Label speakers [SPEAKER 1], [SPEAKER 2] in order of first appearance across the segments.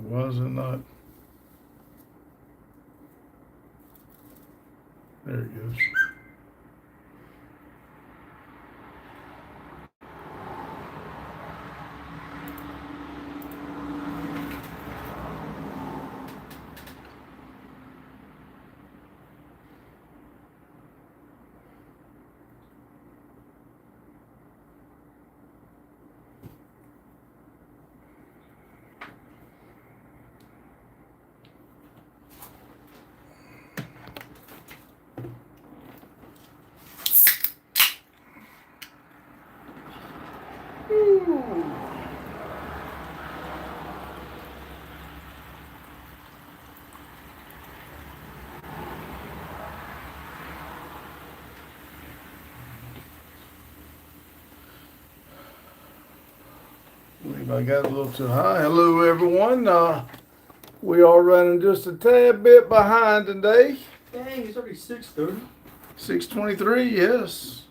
[SPEAKER 1] Why is it not? There it goes. I believe I got a little too high. Hello, everyone. We are running just a tad bit behind today.
[SPEAKER 2] Dang, it's already 6:30.
[SPEAKER 1] 6:23. Yes.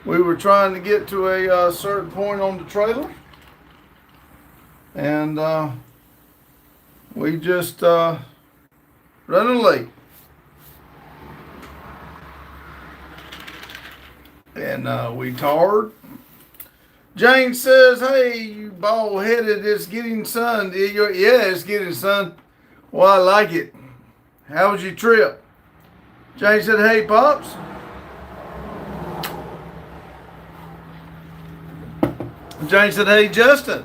[SPEAKER 1] We were trying to get to a certain point on the trailer, and we just running late. And we tarred. Jane says, "Hey, you bald-headed, it's getting sun." Yeah, it's getting sun. Well, I like it. How was your trip? Jane said, "Hey, Pops." Jane said, "Hey, Justin."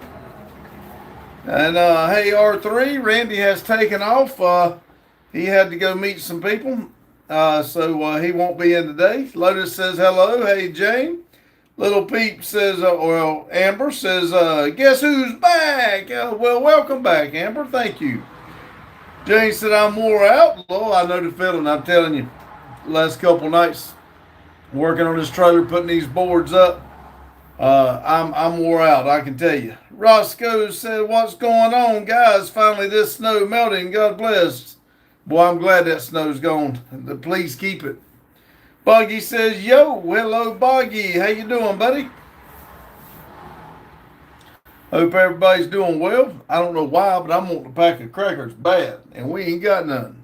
[SPEAKER 1] And hey, R3, Randy has taken off. He had to go meet some people, so he won't be in today. Lotus says, "Hello." Hey, Jane. Little Peep says, well, Amber says, "Guess who's back?" Well, welcome back, Amber. Thank you. Jane said, "I'm wore out." Lord, I know the feeling. I'm telling you, last couple nights working on this trailer, putting these boards up. I'm wore out, I can tell you. Roscoe said, "What's going on, guys? Finally, this snow melting. God bless." Boy, I'm glad that snow's gone. Please keep it. Buggy says, "Yo, hello, Buggy. How you doing, buddy?" Hope everybody's doing well. I don't know why, but I'm wanting a pack of crackers bad, and we ain't got none.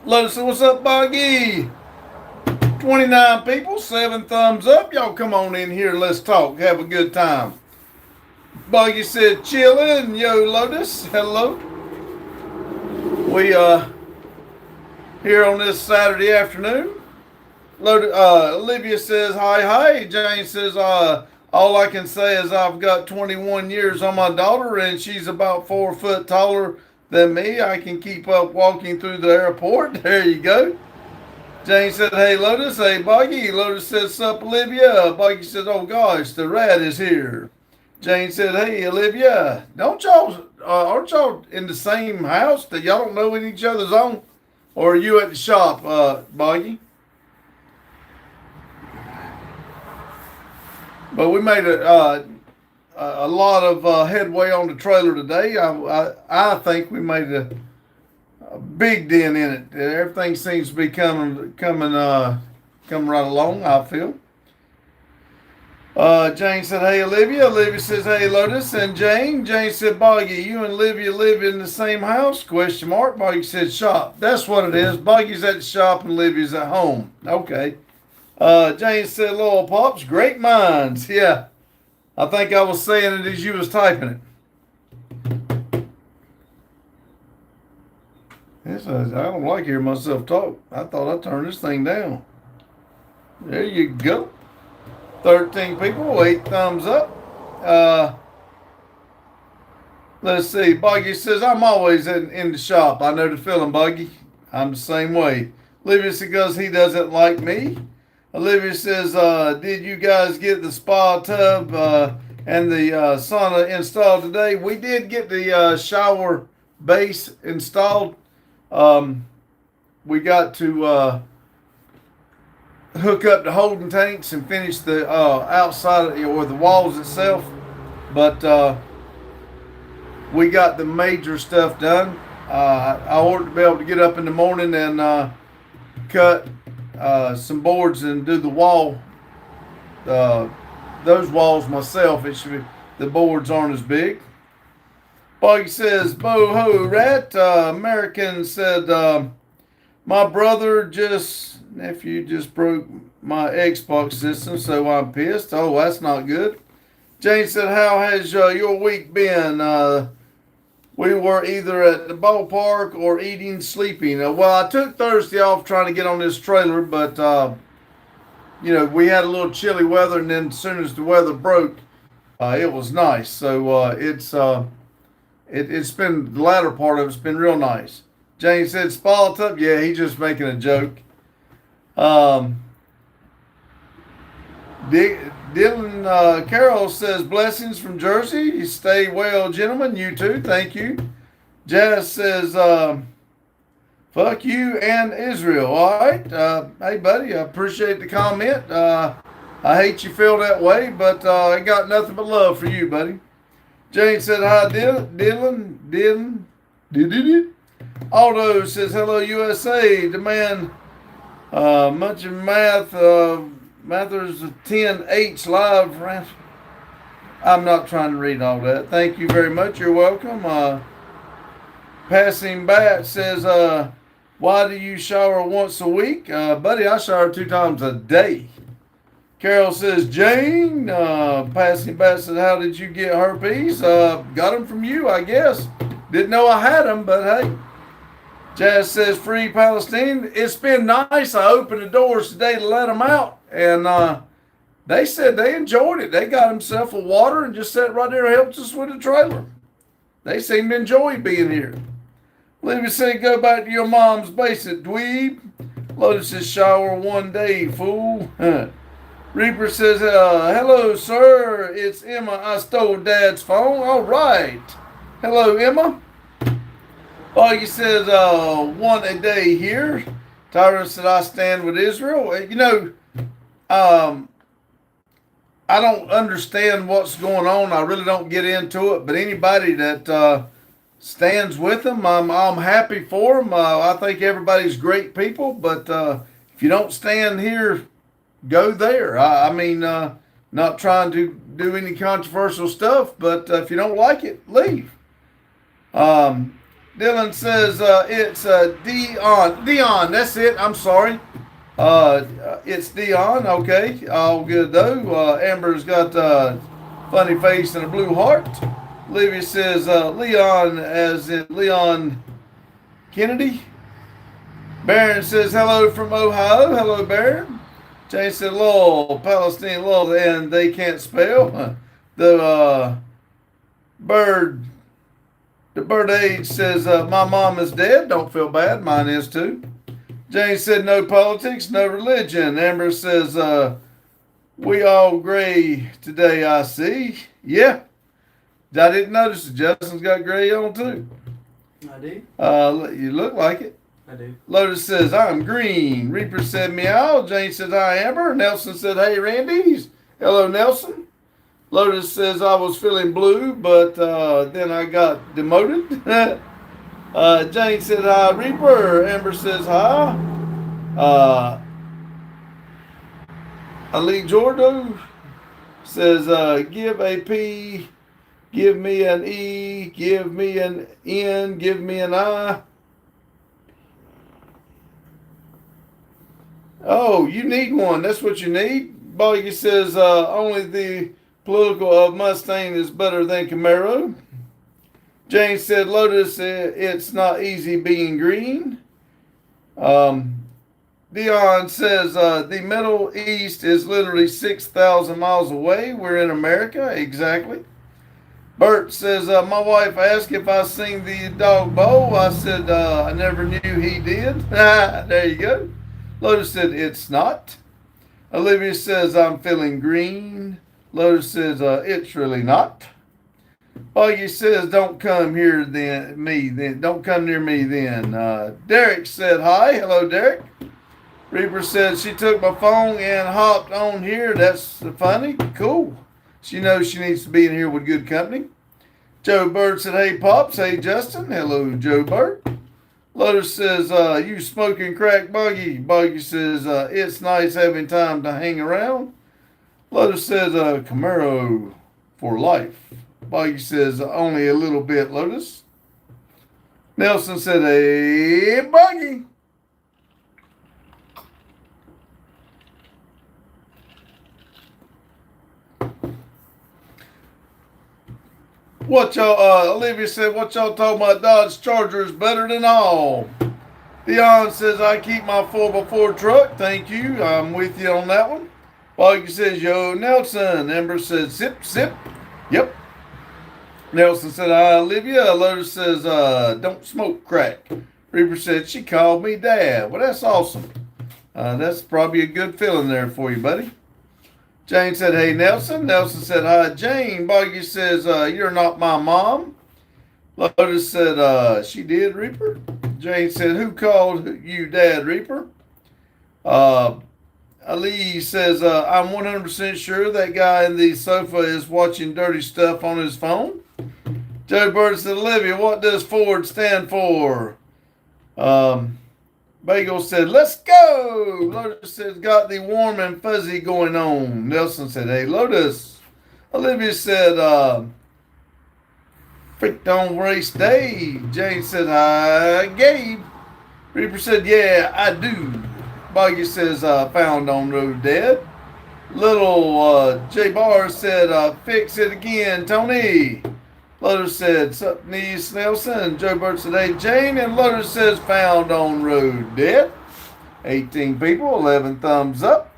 [SPEAKER 1] Lotus said, "What's up, Buggy?" 29 people, 7 thumbs up. Y'all come on in here. Let's talk. Have a good time. Buggy said, "Chillin'." Yo, Lotus. Hello. We here on this Saturday afternoon. Olivia says, hi. Jane says, all I can say is I've got 21 years on my daughter, and she's about 4 foot taller than me. I can keep up walking through the airport." There you go. Jane said, "Hey, Lotus." Hey, Buggy. Lotus says, "Sup, Olivia." Buggy says, "Oh gosh, the rat is here." Jane said, "Hey, Olivia, aren't y'all in the same house that y'all don't know what each other's on? Or are you at the shop, Buggy?" But we made a lot of headway on the trailer today. I think we made a big dent in it. Everything seems to be coming right along, I feel. Jane said, "Hey, Olivia." Olivia says, "Hey, Lotus." And Jane said, "Buggy, you and Olivia live in the same house?" Question mark. Buggy said, "Shop." That's what it is. Buggy's at the shop and Olivia's at home. Okay. Jane said, "Loyal Pops, great minds." Yeah. I think I was saying it as you was typing it. Yes, I don't like hearing myself talk. I thought I'd turn this thing down. There you go. 13 people, 8 thumbs up. Let's see. Buggy says, "I'm always in the shop. I know the feeling, Buggy. I'm the same way." Olivia says, "He doesn't like me." Olivia says, "Did you guys get the spa tub and the sauna installed today?" We did get the shower base installed. We got to hook up the holding tanks and finish the outside or the walls itself. But we got the major stuff done. I ordered to be able to get up in the morning and cut some boards and do the wall. Those walls myself. It should be, the boards aren't as big. Boggy says, "Bo ho rat." American said, "My nephew just broke my Xbox system, so I'm pissed." Oh, that's not good. Jane said, "How has your week been?" We were either at the ballpark or eating, sleeping. Well, I took Thursday off trying to get on this trailer, but we had a little chilly weather, and then as soon as the weather broke, it was nice. So it's been, the latter part of it's been real nice. Jane said, "Spot up." Yeah, he's just making a joke. Dylan Carroll says, "Blessings from Jersey. Stay well, gentlemen. You too. Thank you." Jazz says, "Fuck you and Israel." All right. Hey, buddy, I appreciate the comment. I hate you feel that way, but I got nothing but love for you, buddy. Jane said, "Hi, Dylan. Aldo says, "Hello, USA. Demand much of math. Mathers 10H live." I'm not trying to read all that. Thank you very much. You're welcome. Passing Bat says, "Why do you shower once a week?" Buddy, I shower 2 times a day. Carol says, "Jane." Passing Bat says, "How did you get herpes?" Got them from you, I guess. Didn't know I had them, but hey. Jazz says, "Free Palestine." It's been nice. I opened the doors today to let them out, and they said they enjoyed it. They got themselves a water and just sat right there and helped us with the trailer. They seem to enjoy being here. Libby said, "Go back to your mom's basic, dweeb." Lotus says, "Shower one day, fool." Reaper says, "Hello, sir. It's Emma. I stole Dad's phone." All right. Hello, Emma. Boggy says, "One a day here." Tyra said, "I stand with Israel." I don't understand what's going on. I really don't get into it. But anybody that stands with them, I'm happy for them. I think everybody's great people. But if you don't stand here, go there. I mean, not trying to do any controversial stuff. But if you don't like it, leave. Dylan says, "It's Dion." Dion, that's it. I'm sorry. It's Dion. Okay, all good though. Amber's got a funny face and a blue heart. Livia says, "Leon," as in Leon Kennedy. Baron says, "Hello from Ohio." Hello, Baron. Jane said, "Lol, Palestine, lol," and they can't spell. The bird age says, "My mom is dead." Don't feel bad. Mine is too. Jane said, "No politics, no religion." Amber says, "We all gray today, I see." Yeah. I didn't notice it. Justin's got gray on too.
[SPEAKER 2] I do.
[SPEAKER 1] You look like it.
[SPEAKER 2] I do.
[SPEAKER 1] Lotus says, "I'm green." Reaper said, "Meow." Jane says, "Hi, Amber." Nelson said, "Hey, Randy's." Hello, Nelson. Lotus says, "I was feeling blue, but then I got demoted." Jane said, "Hi, Reaper." Amber says, "Hi." Ali Jordo says, "Give a P, give me an E, give me an N, give me an I." Oh, you need one. That's what you need. Boggy says, "Only the political of Mustang is better than Camaro." Jane said, "Lotus, it's not easy being green." Dion says, "The Middle East is literally 6,000 miles away. We're in America." Exactly. Bert says, "My wife asked if I sing the dog bowl." I said, "I never knew he did." There you go. Lotus said, "It's not." Olivia says, "I'm feeling green." Lotus says, "It's really not." Boggy says, "Don't come here then, me then. Don't come near me then." Derek said, "Hi." Hello, Derek. Reaper said, "She took my phone and hopped on here." That's funny. Cool. She knows she needs to be in here with good company. Joe Bird said, "Hey, Pops." Hey, Justin. Hello, Joe Bird. Lotus says, you smoking crack, Buggy? Buggy says, it's nice having time to hang around. Lotus says, Camaro for life. Buggy says, only a little bit, Lotus. Nelson said, hey, Buggy. What y'all, Olivia said, what y'all talking about? Dodge Charger is better than all. Dion says, I keep my 4x4 truck. Thank you. I'm with you on that one. Buggy says, yo, Nelson. Ember says, sip, sip. Yep. Nelson said, hi, Olivia. Lotus says, don't smoke crack. Reaper said, she called me dad. Well, that's awesome. That's probably a good feeling there for you, buddy. Jane said, hey, Nelson. Nelson said, hi, Jane. Buggy says, you're not my mom. Lotus said, she did, Reaper. Jane said, who called you dad, Reaper? Ali says, I'm 100% sure that guy in the sofa is watching dirty stuff on his phone. Joe Bird said, Olivia, what does Ford stand for? Bagel said, let's go. Lotus says, got the warm and fuzzy going on. Nelson said, hey, Lotus. Olivia said, freaked on race day. Jane said, hi, Gabe. Reaper said, yeah, I do. Buggy says, found on road dead. Little J Bar said, fix it again, Tony. Lotus said, sup, niece Nelson. Joe Bird said, hey, Jane. And Lotus says, found on road dead. 18 people, 11 thumbs up.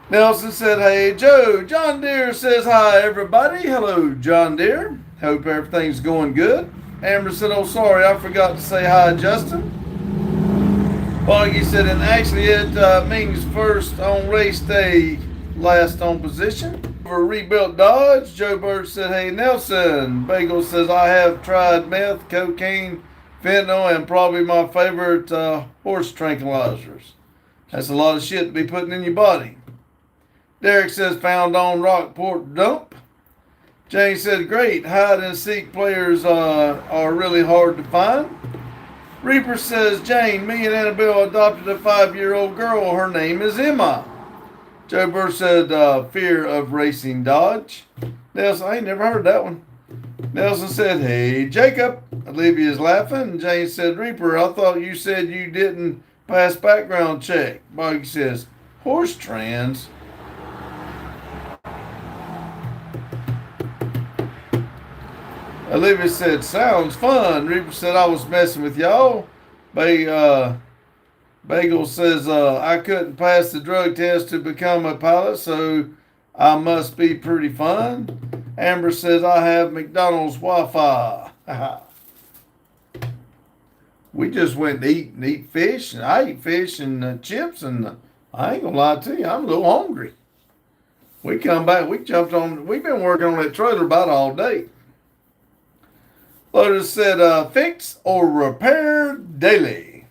[SPEAKER 1] Nelson said, hey, Joe. John Deere says, hi, everybody. Hello, John Deere. Hope everything's going good. Amber said, oh, sorry, I forgot to say hi, Justin. Buggy said, and actually it means first on race day, last on position. For rebuilt Dodge, Joe Bird said, hey, Nelson. Bagel says, I have tried meth, cocaine, fentanyl, and probably my favorite, horse tranquilizers. That's a lot of shit to be putting in your body. Derek says, found on Rockport dump. Jane said, great, hide and seek players are really hard to find. Reaper says, Jane, me and Annabelle adopted a 5-year-old girl. Her name is Emma. Joe Burr said, fear of racing Dodge. Nelson, I ain't never heard that one. Nelson said, hey, Jacob. Olivia's laughing. Jane said, Reaper, I thought you said you didn't pass background check. Buggy says, horse trans. Olivia said, sounds fun. Reaper said, I was messing with y'all. Bagel says, I couldn't pass the drug test to become a pilot, so I must be pretty fun. Amber says, I have McDonald's Wi-Fi. We just went to eat fish, and I eat fish and chips, and I ain't gonna lie to you, I'm a little hungry. We come back, we've been working on that trailer about all day. Lotus said, fix or repair daily.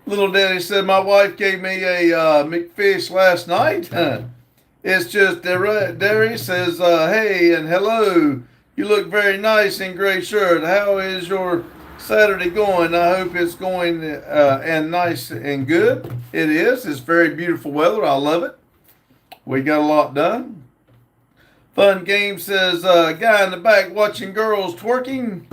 [SPEAKER 1] Little Daddy said, my wife gave me a McFish last night. It's just, Derry says, hey and hello. You look very nice in gray shirt. How is your Saturday going? I hope it's going and nice and good. It is. It's very beautiful weather. I love it. We got a lot done. Fun Game says, guy in the back watching girls twerking.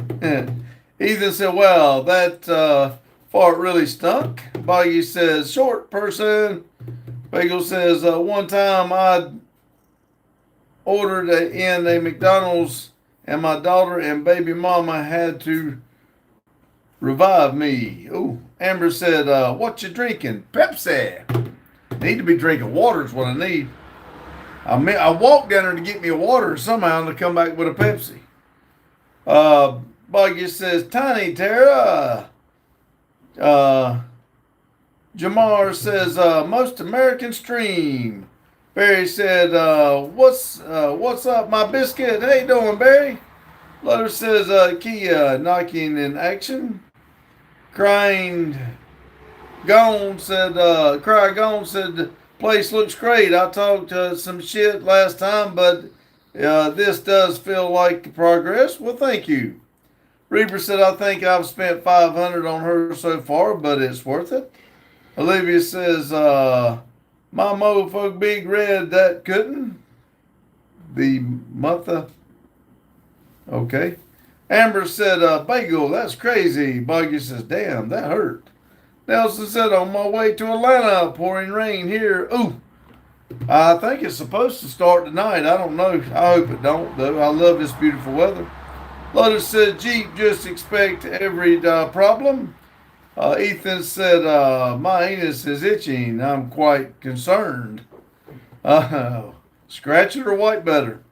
[SPEAKER 1] Ethan said, well, that fart really stunk. Boggy says, short person. Bagel says, one time I ordered in a McDonald's and my daughter and baby mama had to revive me. Oh, Amber said, what you drinking? Pepsi. Need to be drinking water is what I need. I walked down there to get me a water somehow and to come back with a Pepsi. Buggy says, Tiny Tara. Jamar says, most American stream. Barry said, what's up, my biscuit? How you doing, Barry? Letter says, Kia knocking in action. Cry Gone said, Place looks great. I talked some shit last time, but this does feel like progress. Well, thank you. Reaper said, I think I've spent 500 on her so far, but it's worth it. Olivia says, my mofo big red that couldn't. The mother. Okay. Amber said, bagel, that's crazy. Buggy says, damn, that hurt. Nelson said, on my way to Atlanta, pouring rain here. Ooh, I think it's supposed to start tonight. I don't know. I hope it don't, though. I love this beautiful weather. Lotus said, Jeep, just expect every problem. Ethan said, my anus is itching. I'm quite concerned. Scratch it or wipe better.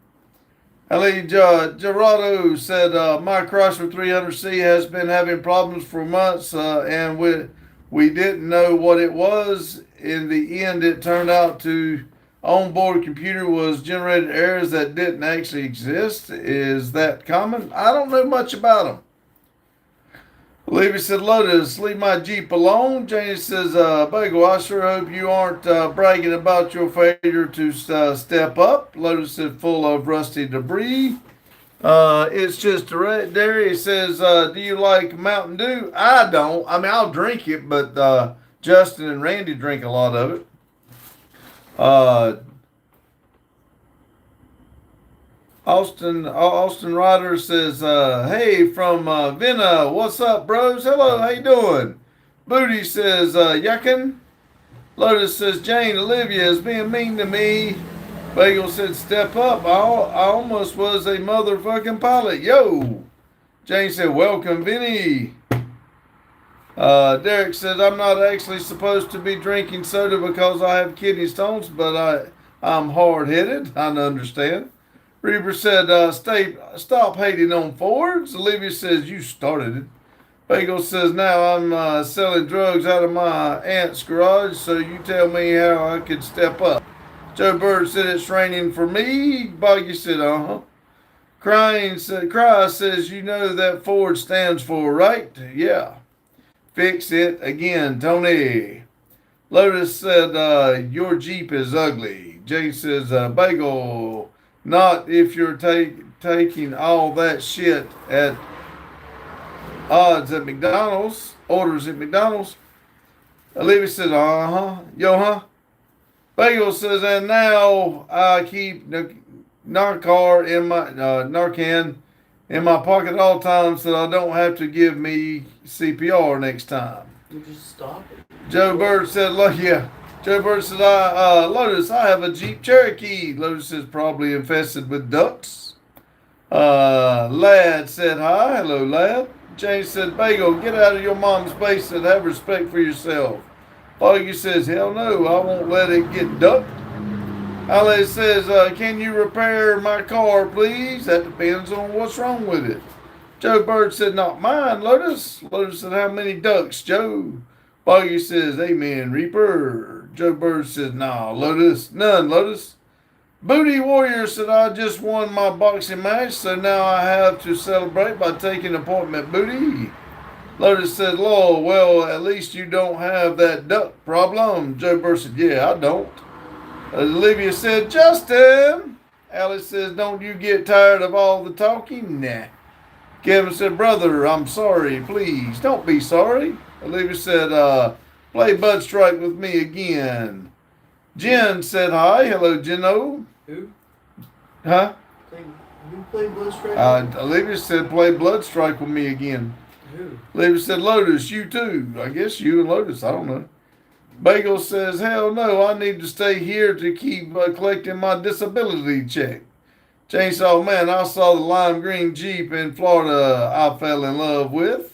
[SPEAKER 1] Ali Gerardo said, my Chrysler 300C has been having problems for months, and we didn't know what it was. In the end, it turned out to onboard computer was generated errors that didn't actually exist. Is that common? I don't know much about them. Levy said, Lotus, leave my Jeep alone. Janie says, Bagel, I sure hope you aren't bragging about your failure to step up. Lotus said, full of rusty debris. It's just direct. Derry says, do you like Mountain Dew? I don't. I mean, I'll drink it, but Justin and Randy drink a lot of it. Austin Ryder says, hey, from Vienna, what's up, bros? Hello, how you doing? Booty says, yuckin'. Lotus says, Jane, Olivia is being mean to me. Bagel said, step up. I almost was a motherfucking pilot. Yo. Jane said, welcome, Vinny. Derek says, I'm not actually supposed to be drinking soda because I have kidney stones, but I'm hard-headed. I understand. Reaper said, stop hating on Fords. Olivia says, you started it. Bagel says, now I'm selling drugs out of my aunt's garage, so you tell me how I could step up. Joe Bird said, it's raining for me. Boggy said, uh-huh. Cry says, you know that Ford stands for, right? Yeah. Fix it again, Tony. Lotus said, your Jeep is ugly. Jay says, Bagel, not if you're taking all that shit at odds at McDonald's, orders at McDonald's. Olivia says, uh-huh. Yo, huh? Bagel says, and now I keep Narcan in my pocket at all times so I don't have to give me CPR next time.
[SPEAKER 2] You just stop it.
[SPEAKER 1] Joe Bird said, look, yeah. Joe Bird said, Lotus, I have a Jeep Cherokee. Lotus is probably infested with ducks. Lad said, hi. Hello, Lad. James said, Bagel, get out of your mom's base and have respect for yourself. Foggy says, hell no, I won't let it get ducked. Ale says, can you repair my car, please? That depends on what's wrong with it. Joe Bird said, not mine, Lotus. Lotus said, how many ducks, Joe? Foggy says, amen, Reaper. Joe Bird says, nah, Lotus. None, Lotus. Booty Warrior said, I just won my boxing match, so now I have to celebrate by taking appointment Booty. Lotus said, Lord, well, at least you don't have that duck problem. Joe Bird said, yeah, I don't. Olivia said, Justin. Alice says, don't you get tired of all the talking? Nah. Kevin said, brother, I'm sorry. Please, don't be sorry. Olivia said, play Bud Strike with me again. Jen said, hi. Hello, Jeno.
[SPEAKER 2] Who?
[SPEAKER 1] Huh?
[SPEAKER 2] You play Blood Strike?
[SPEAKER 1] Olivia said, play Blood Strike with me again.
[SPEAKER 2] Who?
[SPEAKER 1] Olivia said, Lotus, you too. I guess you and Lotus, I don't know. Bagel says, hell no, I need to stay here to keep collecting my disability check. Chainsaw Man, I saw the lime green Jeep in Florida I fell in love with.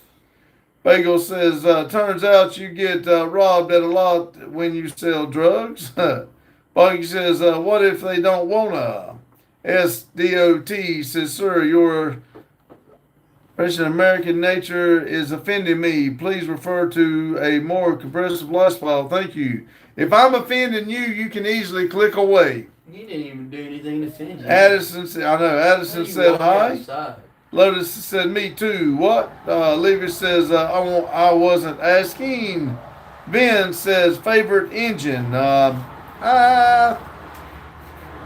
[SPEAKER 1] Bagel says, turns out you get robbed at a lot when you sell drugs. Buggy says, what if they don't wanna? SDOT says, sir, your Russian American nature is offending me. Please refer to a more compressive lifestyle. Thank you. If I'm offending you, you can easily click away.
[SPEAKER 2] You didn't even do anything to offend you.
[SPEAKER 1] Addison said, I know. Addison said hi.
[SPEAKER 2] Outside.
[SPEAKER 1] Lotus said, me too. What? Lever says, I wasn't asking. Ben says, favorite engine. Uh,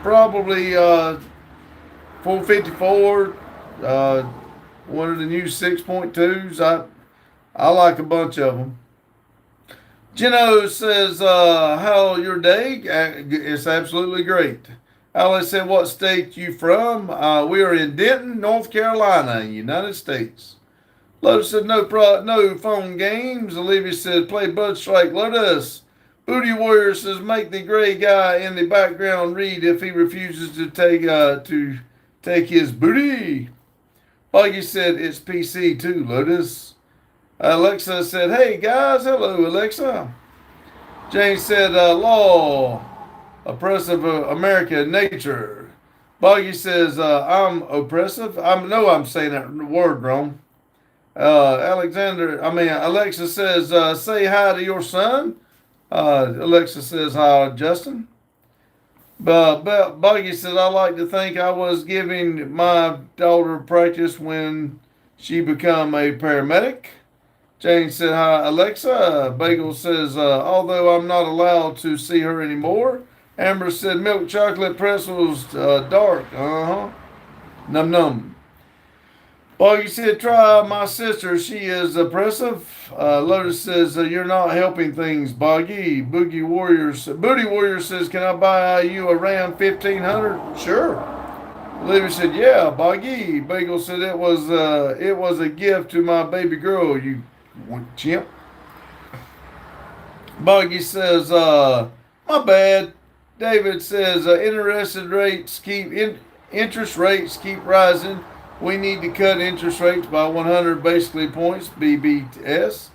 [SPEAKER 1] probably 454. One of the new 6.2s. I like a bunch of them. Gino says, how your day? It's absolutely great. Alice said, what state you from? We are in Denton, North Carolina, United States. Lotus said, no phone games. Olivia said, play Bud Strike Lotus. Booty Warrior says, make the gray guy in the background read if he refuses to take his booty. Buggy said, it's PC too, Lotus. Alexa said, hey guys, hello Alexa. Jane said, law, oppressive America, nature. Buggy says, I'm oppressive. I'm saying that word wrong. Alexa says, say hi to your son. Alexa says, hi, Justin. Buggy says, I like to think I was giving my daughter practice when she become a paramedic. Jane said, hi, Alexa. Bagel says, although I'm not allowed to see her anymore. Amber said, milk chocolate pretzels, dark. Uh-huh. Num num. Boggy said, try my sister. She is oppressive. Lotus says, you're not helping things, Boggy. Booty Warrior says, can I buy you a Ram 1500? Sure. Olivia said, yeah, Boggy. Bagel said, it was a gift to my baby girl, you chimp. Boggy says, my bad. David says, interest rates keep rising. We need to cut interest rates by 100 basically points, BPS.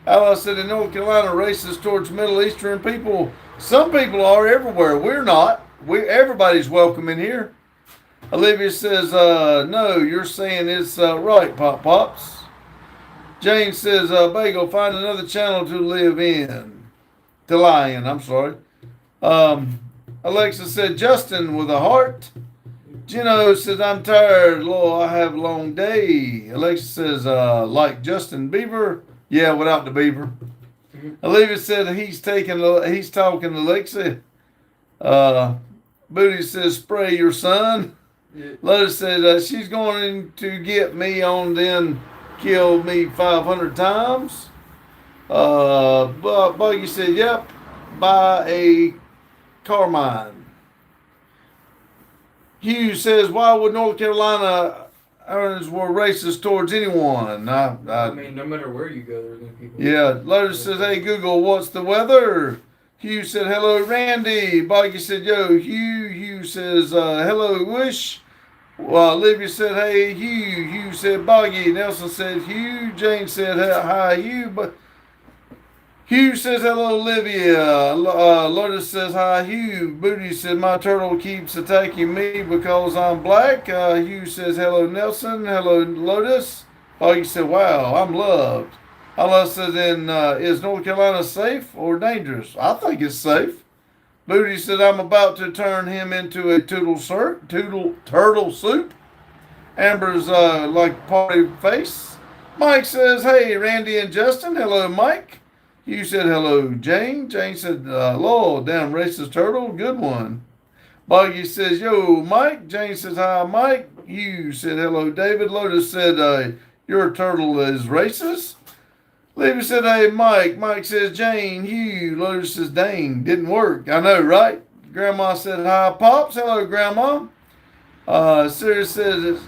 [SPEAKER 1] Alice said in North Carolina, racist towards Middle Eastern people. Some people are everywhere. We're not. Everybody's welcome in here. Olivia says, no, you're saying it's right, Pops. Jane says, Bagel, find another channel to lie in. I'm sorry. Alexa said, Justin with a heart. Gino says, I'm tired, Lord, I have a long day. Alexa says, like Justin Bieber? Yeah, without the beaver. Olivia said he's talking to Alexa. Booty says, spray your son. Yeah. Lotus said, she's going to get me on then kill me 500 times. Buggy said, yep, buy a Carmine. Hugh says, why would North Carolina earners were racist towards anyone?
[SPEAKER 2] I mean, no matter where you go, there's going to be people.
[SPEAKER 1] Yeah, Lotus says, hey, Google, what's the weather? Hugh said, hello, Randy. Boggy said, yo, Hugh. Hugh says, hello, Wish. Olivia said, hey, Hugh. Hugh said, Boggy. Nelson said, Hugh. Jane said, hi, Hugh. But Hugh says, hello, Olivia. Lotus says, hi, Hugh. Booty said, my turtle keeps attacking me because I'm black. Hugh says, hello, Nelson. Hello, Lotus. Boggy said, wow, I'm loved. Allah says, is North Carolina safe or dangerous? I think it's safe. Booty said, I'm about to turn him into a turtle soup. Amber's like party face. Mike says, hey, Randy and Justin. Hello, Mike. Hugh said, hello, Jane. Jane said, Lord, damn racist turtle. Good one. Boggy says, yo, Mike. Jane says, hi, Mike. Hugh said, hello, David. Lotus said, your turtle is racist. Libby said, hey, Mike. Mike says, Jane, Hugh. Lotus says, dang, didn't work. I know, right? Grandma said, hi, Pops. Hello, Grandma. Sarah says,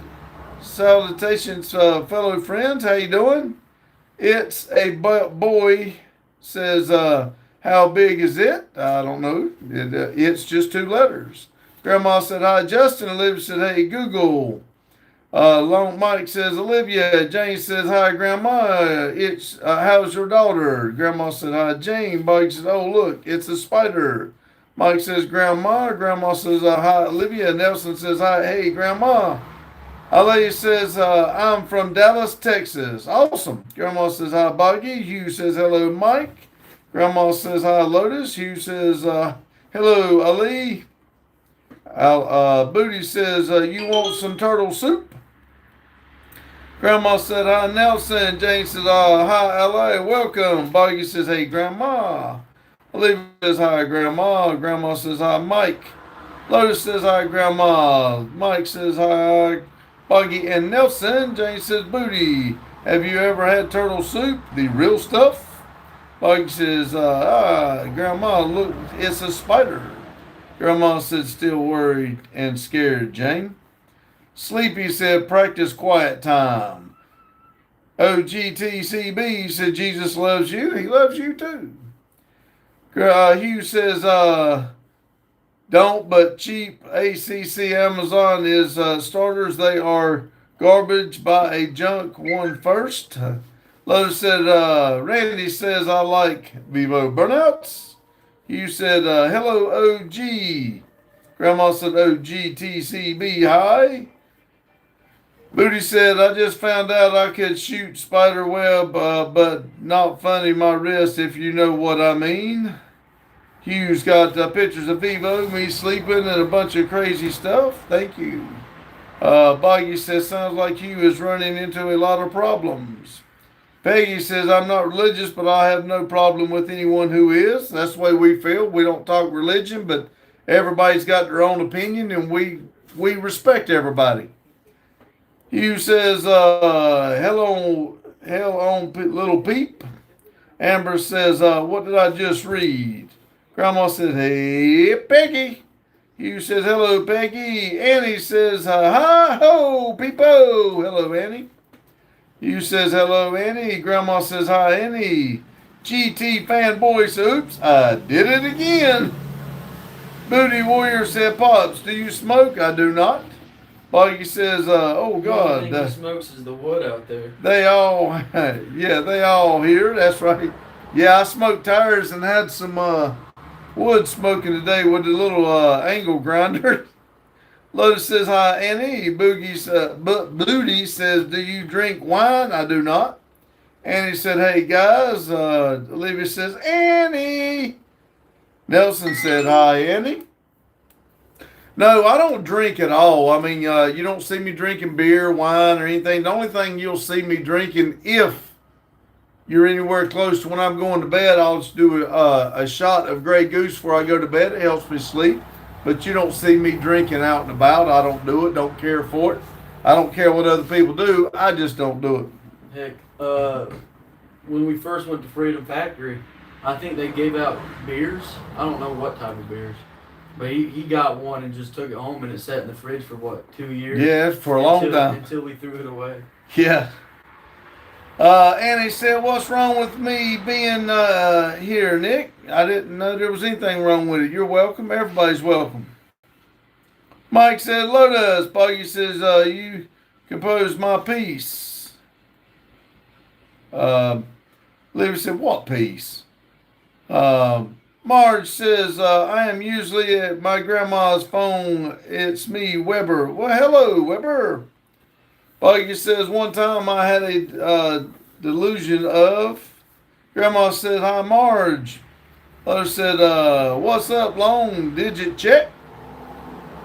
[SPEAKER 1] salutations, fellow friends. How you doing? It's a boy. Says, how big is it? I don't know. It's just 2 letters. Grandma said, hi, Justin. Olivia said, hey, Google. Long Mike says, Olivia. Jane says, hi, Grandma. How's your daughter? Grandma said, hi, Jane. Mike says, oh, look, it's a spider. Mike says, Grandma. Grandma says, hi, Olivia. Nelson says, hi, hey, Grandma. Olivia says, I'm from Dallas, Texas. Awesome. Grandma says, hi, Boggy. Hugh says, hello, Mike. Grandma says, hi, Lotus. Hugh says, hello, Ali. Booty says, you want some turtle soup? Grandma said, hi, Nelson. Jane says, hi, LA. Welcome. Boggy says, hey, Grandma. Olivia says hi, Grandma. Grandma says hi, Mike. Lotus says hi, Grandma. Mike says hi, Buggy and Nelson. Jane says, Booty, have you ever had turtle soup? The real stuff? Buggy says, Grandma, look, it's a spider. Grandma said, still worried and scared, Jane. Sleepy said, practice quiet time. OGTCB said, Jesus loves you. He loves you too. Hugh says, don't, but cheap ACC Amazon is starters. They are garbage. Buy a junk one first. Lotus said, Randy says, I like Vivo burnouts. Hugh said, hello, OG. Grandma said, OGTCB, hi. Booty said, I just found out I could shoot spider web, but not funny my wrist, if you know what I mean. Hugh's got pictures of Vivo, me sleeping, and a bunch of crazy stuff. Thank you. Boggy says, sounds like Hugh is running into a lot of problems. Peggy says, I'm not religious, but I have no problem with anyone who is. That's the way we feel. We don't talk religion, but everybody's got their own opinion, and we respect everybody. Hugh says, hell on little peep. Amber says, what did I just read? Grandma said, hey, Peggy. Hugh says, hello, Peggy. Annie says, hi, ho, peepo. Hello, Annie. Hugh says, hello, Annie. Grandma says, hi, Annie. GT fanboy says, oops, I did it again. Booty Warrior said, Pops, do you smoke? I do not. Boggy says, oh, God.
[SPEAKER 2] The only thing he smokes is the wood out there.
[SPEAKER 1] They all here. That's right. Yeah, I smoked tires and had some wood smoking today with a little angle grinder. Lotus says, hi, Annie. Booty says, do you drink wine? I do not. Annie said, hey, guys. Olivia says, Annie. Nelson said, hi, Annie. No, I don't drink at all. I mean, you don't see me drinking beer, wine, or anything. The only thing you'll see me drinking, if you're anywhere close to when I'm going to bed, I'll just do a shot of Grey Goose before I go to bed. It helps me sleep. But you don't see me drinking out and about. I don't do it. Don't care for it. I don't care what other people do. I just don't do it.
[SPEAKER 2] Heck, when we first went to Freedom Factory, I think they gave out beers. I don't know what type of beers. But he got one and just took it home, and it sat in the fridge for, 2 years?
[SPEAKER 1] Yeah, for a long time.
[SPEAKER 2] Until we threw it away.
[SPEAKER 1] Yeah. Annie said, what's wrong with me being here, Nick? I didn't know there was anything wrong with it. You're welcome. Everybody's welcome. Mike said, Lotus. Boggy says, you composed my piece. Livy said, what piece? Marge says, I am usually at my grandma's phone. It's me, Weber. Well, hello, Weber. Buggy says, one time I had a delusion of. Grandma said, hi, Marge. Mother said, what's up, long digit check?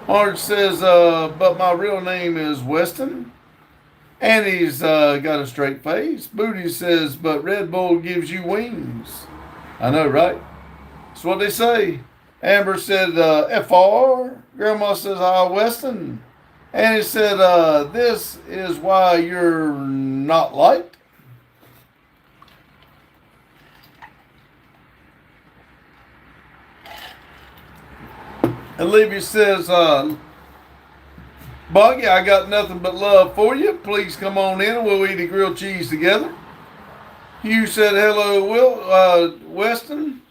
[SPEAKER 1] Marge says, but my real name is Weston. Annie's got a straight face. Booty says, but Red Bull gives you wings. I know, right? That's what they say. Amber said, FR. Grandma says, hi, Weston. Annie said, this is why you're not liked. Olivia says, Buggy, I got nothing but love for you. Please come on in and we'll eat a grilled cheese together. Hugh said, hello, Weston.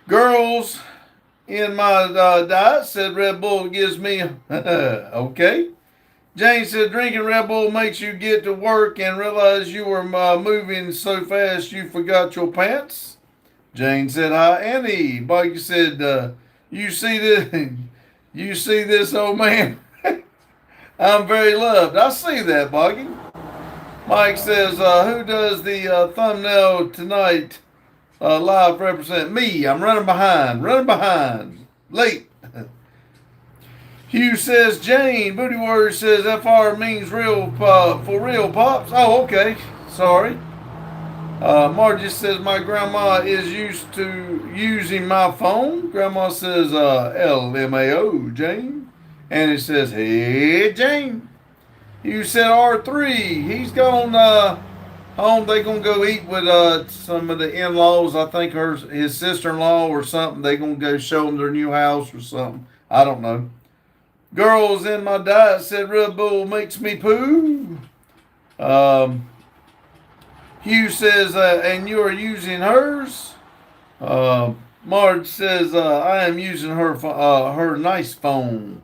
[SPEAKER 1] Girls in my diet said Red Bull gives me, okay. Jane said, drinking Red Bull makes you get to work and realize you were moving so fast you forgot your pants. Jane said, hi, Annie. Buggy said, you see this, old man? I'm very loved. I see that, Buggy. Mike says, who does the thumbnail tonight? Live represent me. I'm running behind. Late. Hugh says, Jane. Booty Warrior says, FR means real, for real, Pops. Oh, okay. Sorry. Margie says, my grandma is used to using my phone. Grandma says, LMAO, Jane. And it says, hey, Jane. You said R3. He's gone home. They going to go eat with some of the in-laws. I think his sister-in-law or something. They going to go show them their new house or something. I don't know. Girls in my diet said Red Bull makes me poo. Hugh says, and you are using hers. Marge says, I am using her nice phone.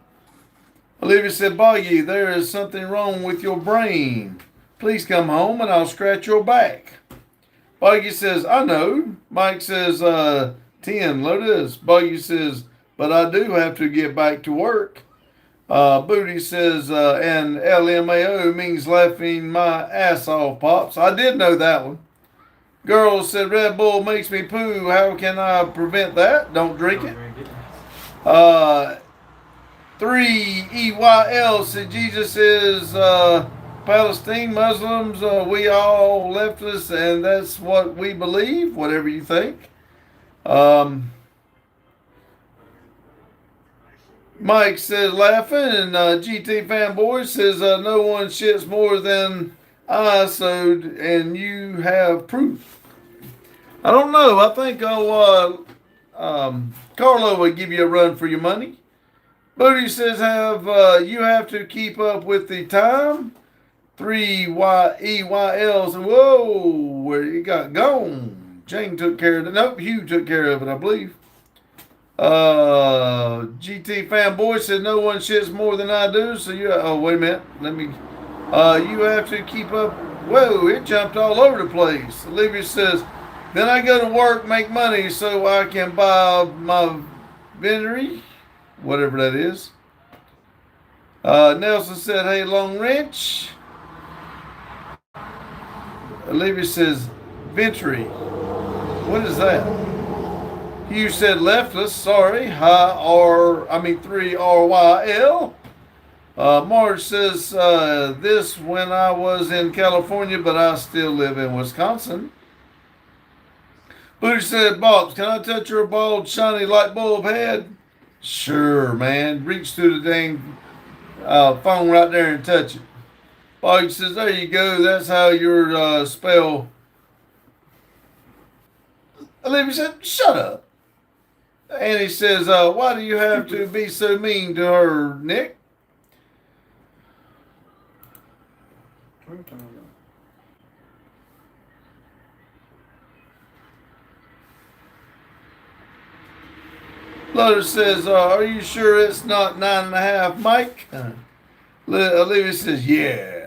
[SPEAKER 1] Olivia said, Boggy, there is something wrong with your brain. Please come home and I'll scratch your back. Boggy says, I know. Mike says, 10, Lotus. Boggy says, but I do have to get back to work. Booty says, and LMAO means laughing my ass off, Pops. I did know that one. Girl said, Red Bull makes me poo. How can I prevent that? Don't drink it. 3EYL said, Jesus is Palestine, Muslims. We all leftists, and that's what we believe, whatever you think. Mike says, laughing, and GT Fanboy says, no one shits more than I sewed, and you have proof. I don't know. I think Carlo would give you a run for your money. Booty says, you have to keep up with the time. 3EYLs, and whoa, where you got gone. Jane took care of it. Nope, Hugh took care of it, I believe. GT Fanboy said no one shits more than I do. So wait a minute. Let me. You have to keep up. Whoa, it jumped all over the place. Olivia says, then I go to work, make money so I can buy my venery, whatever that is. Nelson said, hey, Long Wrench. Olivia says, ventry. What is that? Hugh said leftless, sorry. 3RYL. Marge says, this when I was in California, but I still live in Wisconsin. Booty said, Bobs, can I touch your bald, shiny light bulb head? Sure, man. Reach through the dang phone right there and touch it. Bobby says, there you go. That's how your spell. Olivia said, shut up. And he says, why do you have to be so mean to her, Nick? Lotus says, are you sure it's not 9.5, Mike? Olivia says, yeah.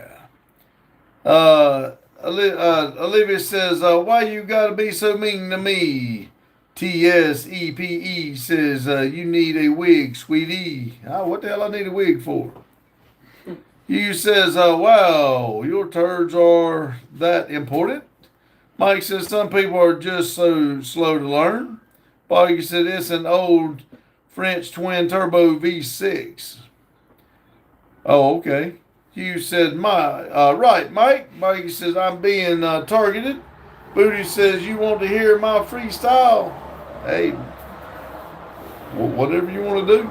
[SPEAKER 1] Olivia says, why you gotta be so mean to me? TSEPE says, you need a wig, sweetie. What the hell I need a wig for? You says, wow, your turds are that important? Mike says, some people are just so slow to learn. Boggy said, it's an old French twin turbo V6. Oh, okay. Hugh said, right, Mike. Boggy says, I'm being targeted. Booty says, you want to hear my freestyle? Hey, whatever you want to do.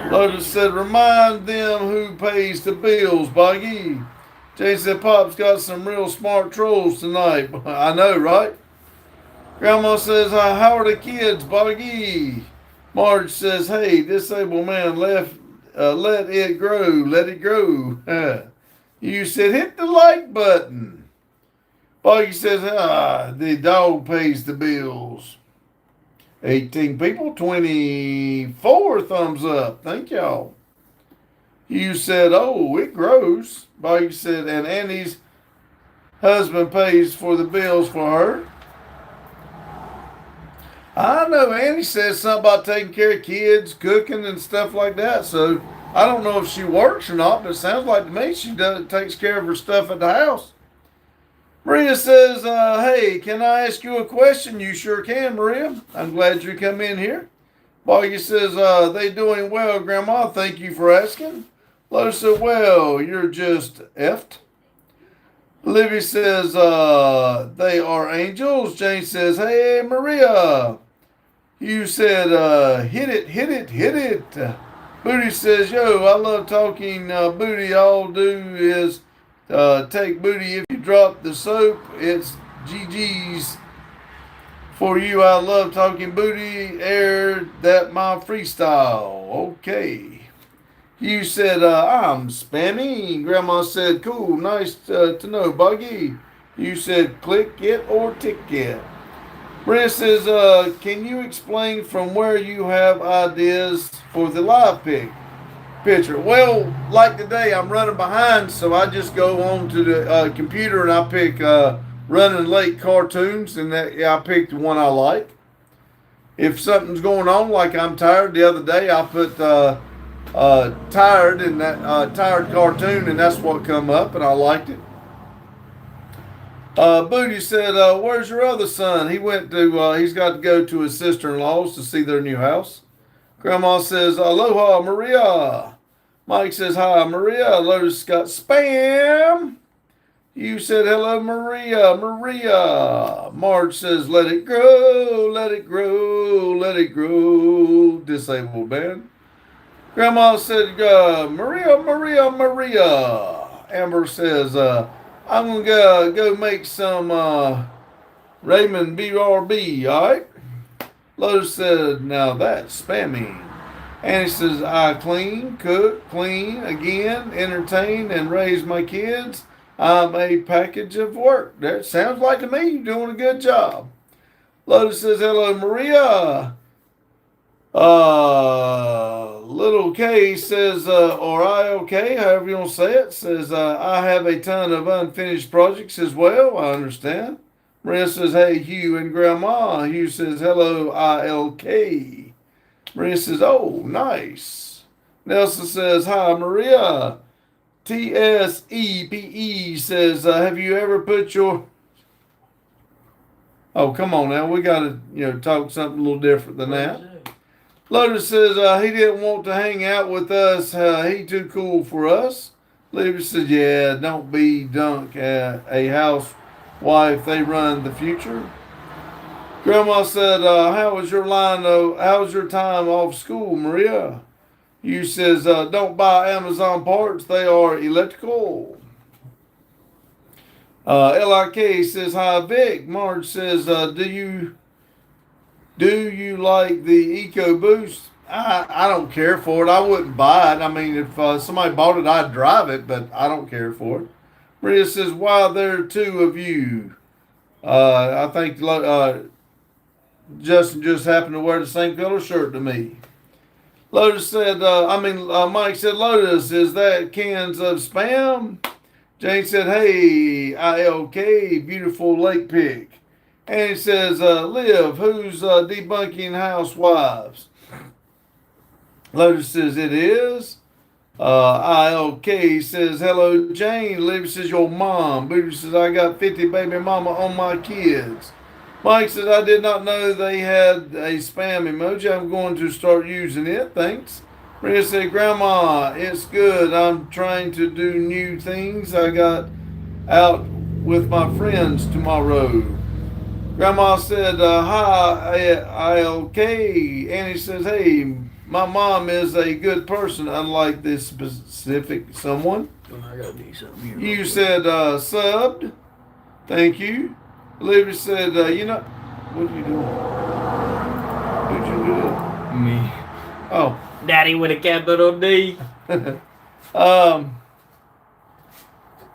[SPEAKER 1] Lotus said, remind them who pays the bills, Boggy. Jay said, Pop's got some real smart trolls tonight. I know, right? Grandma says, how are the kids, Boggy? Marge says, hey, disabled man let it grow, let it grow. You said, hit the like button. Boggy says, the dog pays the bills. 18 people, 24 thumbs up. Thank y'all. You said, oh, it grows. Boggy said, and Annie's husband pays for the bills for her. I know Annie says something about taking care of kids, cooking, and stuff like that. So I don't know if she works or not, but it sounds like to me she takes care of her stuff at the house. Maria says, hey, can I ask you a question? You sure can, Maria. I'm glad you come in here. Boggy says, they doing well, Grandma. Thank you for asking. Lotus said, well, you're just effed. Livy says, they are angels. Jane says, hey, Maria. Hugh said, hit it, hit it, hit it. Booty says, yo, I love talking booty. All do is take booty. If you drop the soap, it's GG's. For you, I love talking booty. Air that my freestyle. Okay. Hugh said, I'm spammy. Grandma said, cool, nice to know, Buggy. You said, click it or tick it. Brent says, can you explain from where you have ideas for the live picture? Well, like today, I'm running behind, so I just go on to the computer and I pick running late cartoons, and I picked the one I like. If something's going on, like I'm tired, the other day I put tired in that tired cartoon, and that's what come up, and I liked it. Booty said, where's your other son? He went to, he's got to go to his sister-in-law's to see their new house. Grandma says, aloha, Maria. Mike says, hi, Maria. Lotus got spam. You said, hello, Maria, Maria. Marge says, let it grow, let it grow, let it grow. Disabled man. Grandma said, Maria, Maria, Maria. Amber says, I'm going to go make some Raymond BRB, all right? Lotus said, now that's spammy. Annie says, I clean, cook, clean, again, entertain, and raise my kids. I'm a package of work. That sounds like to me you're doing a good job. Lotus says, hello, Maria. Little K says, or I okay, however you want to say it, says, I have a ton of unfinished projects as well. I understand. Maria says, hey, Hugh and Grandma. Hugh says, hello, ILK. Maria says, oh, nice. Nelson says, hi, Maria. TSEPE says, have you ever put your... Oh, come on now. We got to, talk something a little different than that. Lotus says, he didn't want to hang out with us. He too cool for us. Libby says, yeah, don't be dunk at a housewife. They run the future. Grandma said, how was your time off school, Maria? You says, don't buy Amazon parts. They are electrical. LIK says, hi, Vic. Marge says, do you like the EcoBoost? I don't care for it. I wouldn't buy it. I mean, if somebody bought it, I'd drive it, but I don't care for it. Maria says, why there are two of you? I think Justin just happened to wear the same color shirt to me. Lotus said, Mike said, Lotus, is that cans of spam? Jane said, hey, ILK, beautiful lake pig. And he says, Liv, who's debunking housewives? Lotus says, it is. ILK says, hello, Jane. Liv says, your mom. Booty says, I got 50 baby mama on my kids. Mike says, I did not know they had a spam emoji. I'm going to start using it. Thanks. Maria said, Grandma, it's good. I'm trying to do new things. I got out with my friends tomorrow. Grandma said, hi, ILK. Annie says, hey, my mom is a good person, unlike this specific someone.
[SPEAKER 2] I gotta do something here.
[SPEAKER 1] You said, subbed. Thank you. Olivia said, what are you doing? Who'd you do?
[SPEAKER 2] Me.
[SPEAKER 1] Oh.
[SPEAKER 2] Daddy with a capital D.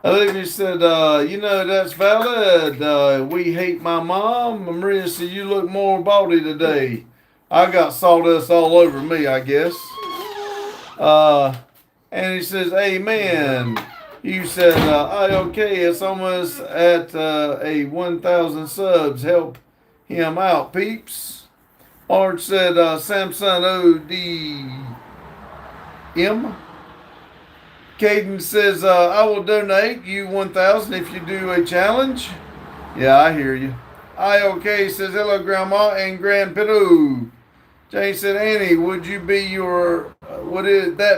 [SPEAKER 1] Olivia said, that's valid. We hate my mom. Maria said, you look more bawdy today. I got sawdust all over me, I guess. And he says, amen. You said, okay, it's almost at a 1,000 subs. Help him out, peeps. Marge said, Samsung ODM. Caden says, I will donate you 1,000 if you do a challenge. Yeah, I hear you. IOK says, hello, Grandma and Grandpiddo. Jane said, Annie, would that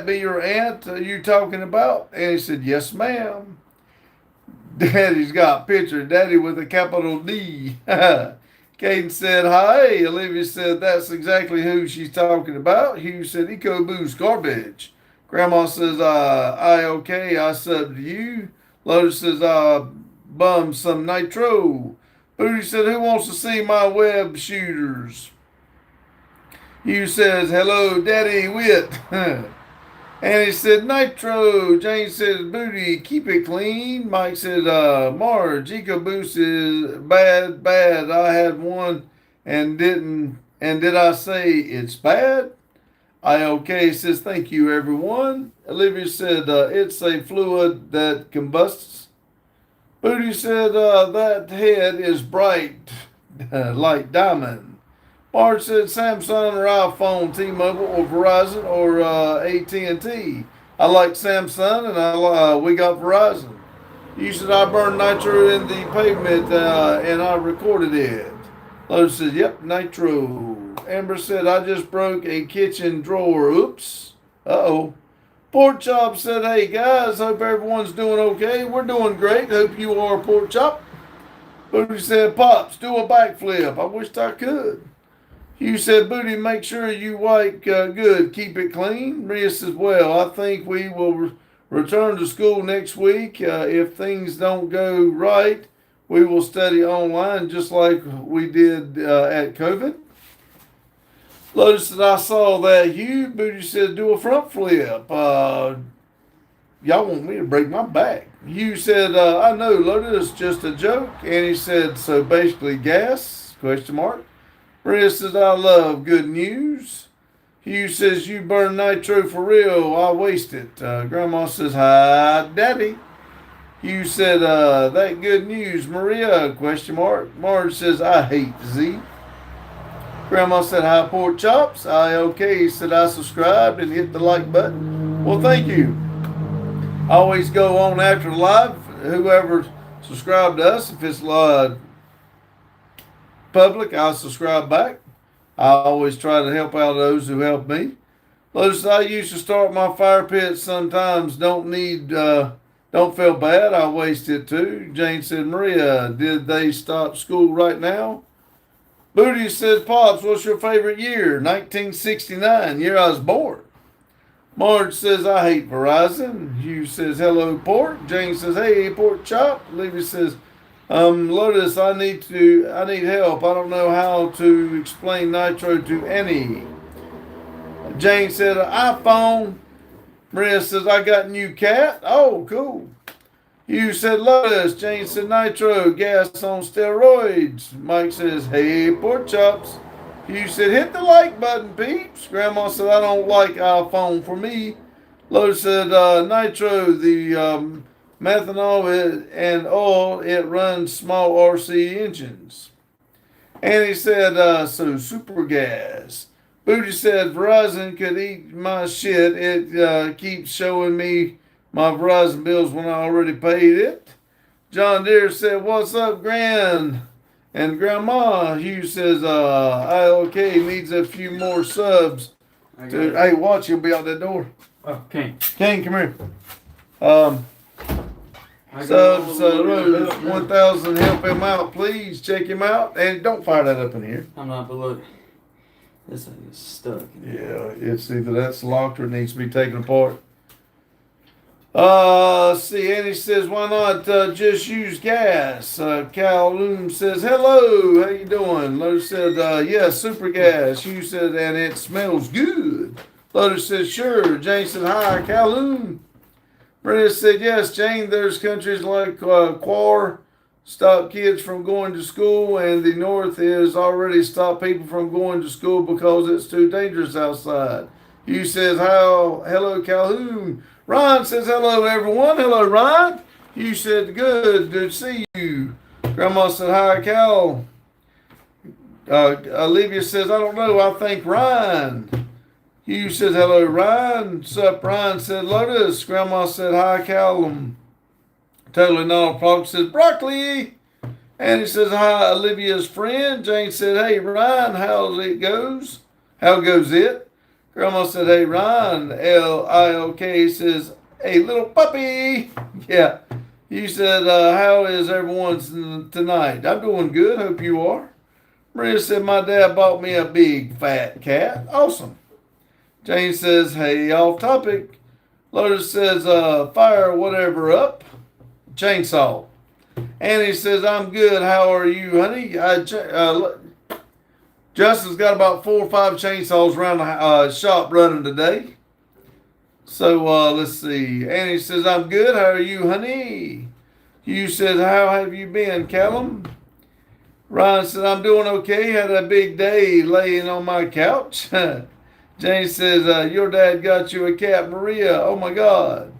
[SPEAKER 1] be your aunt you talking about? Annie said, yes, ma'am. Daddy's got a picture. Daddy with a capital D. Caden said, hi. Olivia said, that's exactly who she's talking about. Hugh said, EcoBoost garbage. Grandma says, I okay. I subbed you. Lotus says, bum some nitro. Booty said, who wants to see my web shooters? Hugh says, hello, Daddy Wit. And he said, Nitro. James says, Booty, keep it clean. Mike said, Marge, EcoBoost is bad, bad. I had one and did I say it's bad? IOK says, thank you, everyone. Olivia said, it's a fluid that combusts. Booty said, that head is bright like diamond. Marge said Samsung or iPhone, T-Mobile or Verizon or AT&T. I like Samsung and we got Verizon. You said I burned nitro in the pavement and I recorded it. Lotus said, yep, nitro. Amber said, I just broke a kitchen drawer. Oops. Uh-oh. Pork Chop said, hey guys, hope everyone's doing okay. We're doing great. Hope you are, Pork Chop. Booty said, Pops, do a backflip. I wished I could. Hugh said, Booty, make sure you wipe good. Keep it clean. Maria says, well, I think we will return to school next week. If things don't go right, we will study online just like we did at COVID. Lotus said, I saw that. Hugh, Booty said, do a front flip. Y'all want me to break my back. Hugh said, I know, Lotus, just a joke. And he said, so basically gas, question mark. Maria says, I love good news. Hugh says, you burn nitro for real. I waste it. Grandma says, hi, Daddy. Hugh said, that good news. Maria, question mark. Marge says, I hate Z. Grandma said, hi, Pork Chops. I okay. He said, I subscribed and hit the like button. Well, thank you. I always go on after the live. Whoever subscribed to us, if it's public, I'll subscribe back. I always try to help out those who help me. Lotus, I used to start my fire pit sometimes. Don't feel bad. I waste it too. Jane said, Maria, did they stop school right now? Booty says, Pops, what's your favorite year? 1969, year I was born. Marge says, I hate Verizon. Hugh says, hello, Pork. Jane says, hey, Pork Chop. Olivia says, Lotus, I need help. I don't know how to explain nitro to any. Jane said, iPhone. Maria says, I got a new cat. Oh, cool. Hugh said, Lotus. Jane said, nitro, gas on steroids. Mike says, hey, Pork Chops. Hugh said, hit the like button, peeps. Grandma said, I don't like iPhone for me. Lotus said, nitro, the methanol and oil, it runs small RC engines. And he said, so super gas. Booty said, Verizon could eat my shit. It keeps showing me my Verizon bills when I already paid it. John Deere said, what's up, Gran? And Grandma, Hugh says, ILK needs a few more subs. Hey, watch, he'll be out that door.
[SPEAKER 2] Oh, Kane.
[SPEAKER 1] Kane, come here. Subs, 1,000, help him out, please. Check him out. And don't fire that up in here.
[SPEAKER 2] I'm not, but look. This thing is stuck.
[SPEAKER 1] Yeah, it's either that's locked or it needs to be taken apart. See, Annie says, why not just use gas? Kowloon says, hello, how you doing? Lotus said, yeah, super gas. Hugh said, and it smells good. Lotus said, sure. Jane said, hi, Kowloon. Brenda said, yes, Jane, there's countries like Quar stop kids from going to school, and the North is already stopped people from going to school because it's too dangerous outside. Hugh says, hello, Calhoun. Ryan says, hello, everyone. Hello, Ryan. Hugh said, good to see you. Grandma said, hi, Cal. Olivia says, I don't know. I think Ryan. Hugh says, hello, Ryan. Sup, Ryan said, Lotus. Grandma said, hi, Callum. Totally not a problem. Says, broccoli. And he says, hi, Olivia's friend. Jane said, hey, Ryan, how goes it? Grandma said, hey, Ryan. L-I-O-K says, hey, little puppy. Yeah. You said, how is everyone tonight? I'm doing good. Hope you are. Maria said, my dad bought me a big fat cat. Awesome. Jane says, hey, off topic. Lotus says, fire whatever up. Chainsaw. Annie says, I'm good. How are you, honey? Justin's got about 4 or 5 chainsaws around the shop running today. So let's see. Annie says, I'm good. How are you, honey? Hugh says, how have you been, Callum? Ryan said, I'm doing okay. Had a big day laying on my couch. Jane says, your dad got you a cat, Maria. Oh, my God.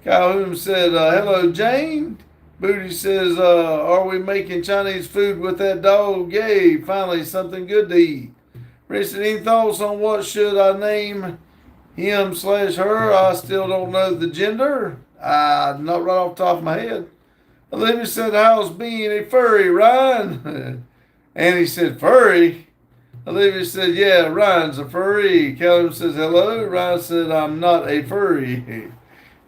[SPEAKER 1] Calhoun said, hello, Jane. Booty says, are we making Chinese food with that dog? Yay, finally something good to eat. Rich said, any thoughts on what should I name him/her? I still don't know the gender. Not right off the top of my head. Olivia said, how's being a furry, Ryan? Annie said, furry? Olivia said, yeah, Ryan's a furry. Calvin says, hello. Ryan said, I'm not a furry.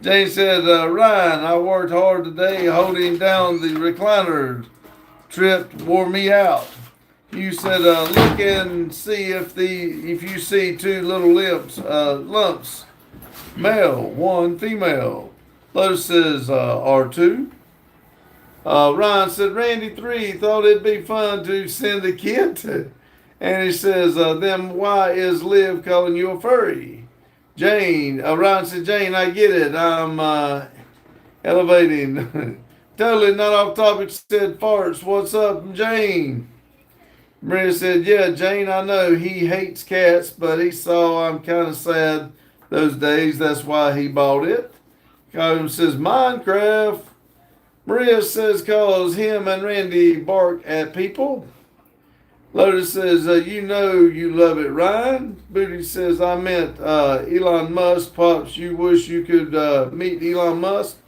[SPEAKER 1] Jane said, Ryan, I worked hard today holding down the recliner. Trip wore me out. You said, look and see if you see 2 little lumps. Male, 1 female. Lotus says, R2. Ryan said, Randy 3 thought it'd be fun to send a kid. And he says, then why is Liv calling you a furry? Ryan said, Jane, I get it. I'm elevating. Totally not off topic, said farts. What's up, Jane? Maria said, yeah, Jane, I know he hates cats, but he saw I'm kind of sad those days. That's why he bought it. Colin says, Minecraft. Maria says, cause him and Randy bark at people. Lotus says, you know you love it, Ryan. Booty says, I meant Elon Musk. Pops, you wish you could meet Elon Musk?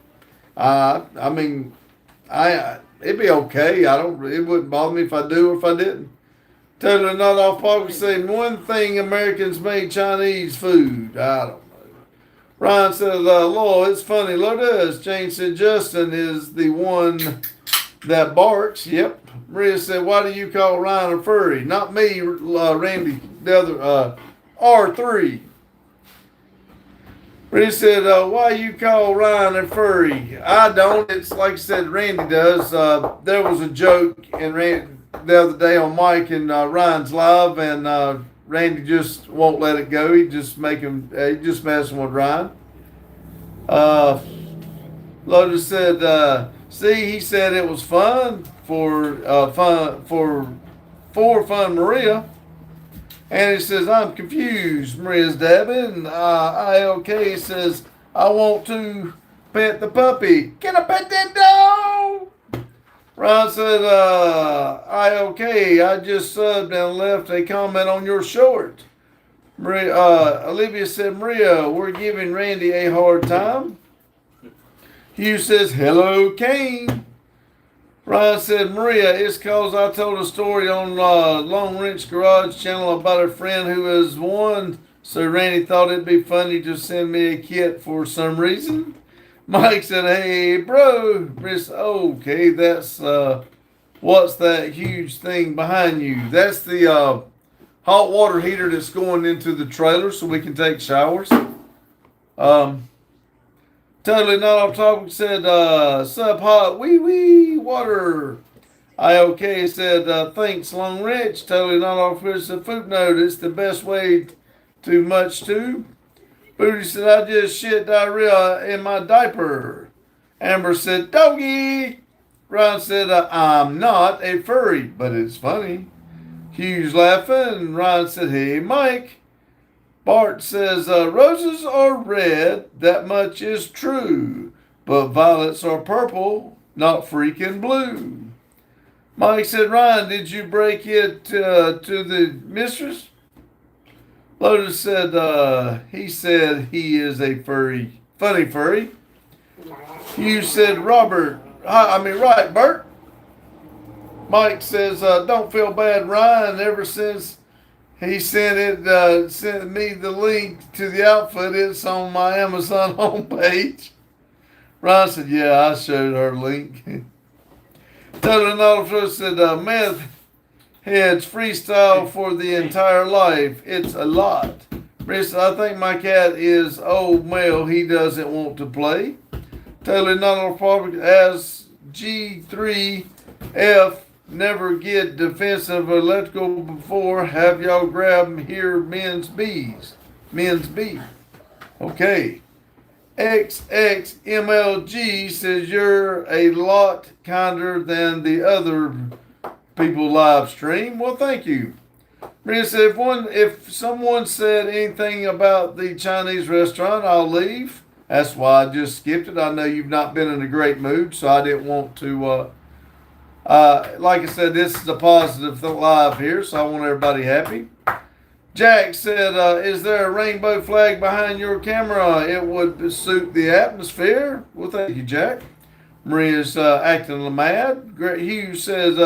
[SPEAKER 1] It'd be okay. It wouldn't bother me if I do or if I didn't. Totally not off topic, saying one thing Americans made Chinese food. I don't know. Ryan says, Lord, it's funny. Lotus. Jane said, Justin is the one that barks. Yep. Maria said, why do you call Ryan a furry? Not me, Randy, the other, R3. Maria said, why you call Ryan a furry? I don't. It's like I said, Randy does. There was a joke the other day on Mike and Ryan's live, and Randy just won't let it go. He just messing with Ryan. Lotus said, see, he said it was fun for fun Maria. And he says, I'm confused. Maria's dabbing. ILK says, I want to pet the puppy. Can I pet that dog? Ron said, ILK, I just subbed and left a comment on your short. Olivia said, Maria, we're giving Randy a hard time. Hugh says, hello, Kane. Ryan said, Maria, it's cause I told a story on Long Wrench Garage channel about a friend who has won, so Randy thought it'd be funny to send me a kit for some reason. Mike said, hey, bro. Chris, okay, that's, what's that huge thing behind you? That's the hot water heater that's going into the trailer so we can take showers. Totally not off topic said, sub hot wee water. IOK said, thanks Long Rich. Totally not off with a footnote. It's the best way to much too. Booty said, I just shit diarrhea in my diaper. Amber said, doggy. Ron said, I'm not a furry, but it's funny. Hugh's laughing. Ron said, hey, Mike. Bart says, roses are red, that much is true, but violets are purple, not freaking blue. Mike said, Ryan, did you break it to the mistress? Lotus said, he said he is a furry, funny furry. You said, right, Bert. Mike says, don't feel bad, Ryan, ever since he sent me the link to the outfit. It's on my Amazon homepage. Ron said, yeah, I showed her link. Totally Naughty said, meth heads freestyle for the entire life. It's a lot. Maria said, I think my cat is old male. He doesn't want to play. Totally Naughty Public as G3F never get defensive or electrical before. Have y'all grab here men's B's. Men's B. Okay. XXMLG says you're a lot kinder than the other people live stream. Well, thank you. Maria said, if someone said anything about the Chinese restaurant, I'll leave. That's why I just skipped it. I know you've not been in a great mood, so I didn't want to. Like I said, this is a positive live here, so I want everybody happy. Jack said, is there a rainbow flag behind your camera? It would suit the atmosphere. Well, thank you, Jack. Maria's acting mad. Hugh says,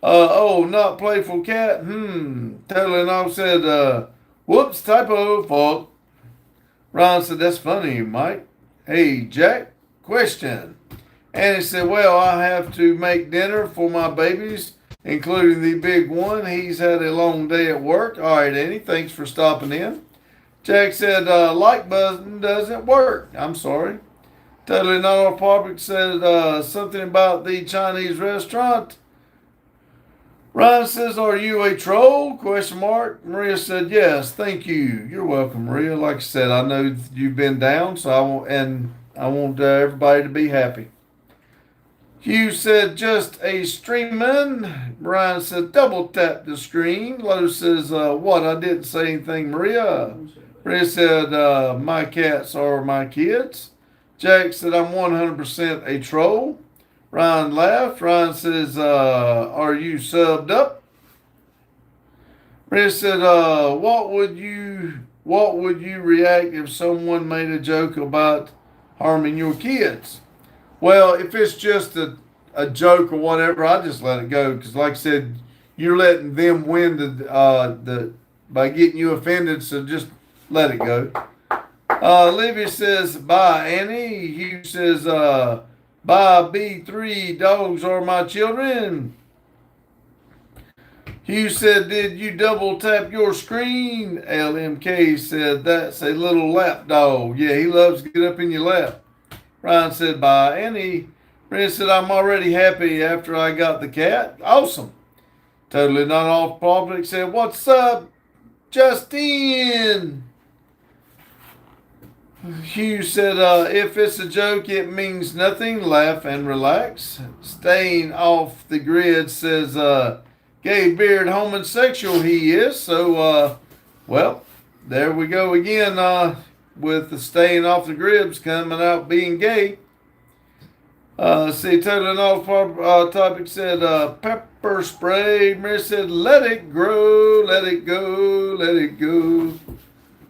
[SPEAKER 1] oh, not playful cat? Totally not said, whoops, typo, fault. Ron said, that's funny, Mike. Hey, Jack, question. Annie said, well, I have to make dinner for my babies, including the big one. He's had a long day at work. All right, Annie, thanks for stopping in. Jack said, like button doesn't work. I'm sorry. Totally not off topic said something about the Chinese restaurant. Ron says, are you a troll? Question mark. Maria said, yes, thank you. You're welcome, Maria. Like I said, I know you've been down, so I want everybody to be happy. Hugh said, just a streaming. Brian said, double tap the screen. Lowe says, what? I didn't say anything, Maria. Maria said, my cats are my kids. Jack said, I'm 100% a troll. Ryan laughed. Ryan says, are you subbed up? Maria said, what would you react if someone made a joke about harming your kids? Well, if it's just a joke or whatever, I just let it go. Because like I said, you're letting them win the by getting you offended, so just let it go. Livy says, bye, Annie. Hugh says, bye, B3, dogs are my children. Hugh said, did you double tap your screen? LMK said, that's a little lap dog. Yeah, he loves to get up in your lap. Ryan said, bye, Annie. Brenda said, I'm already happy after I got the cat. Awesome. Totally not off topic said, what's up, Justine? Hugh said, if it's a joke, it means nothing. Laugh and relax. Staying off the grid says, gay beard homosexual he is. So, well, there we go again with the staying off the grids coming out being gay. See, totally off topic said, pepper spray. Mary said, let it grow, let it go, let it go.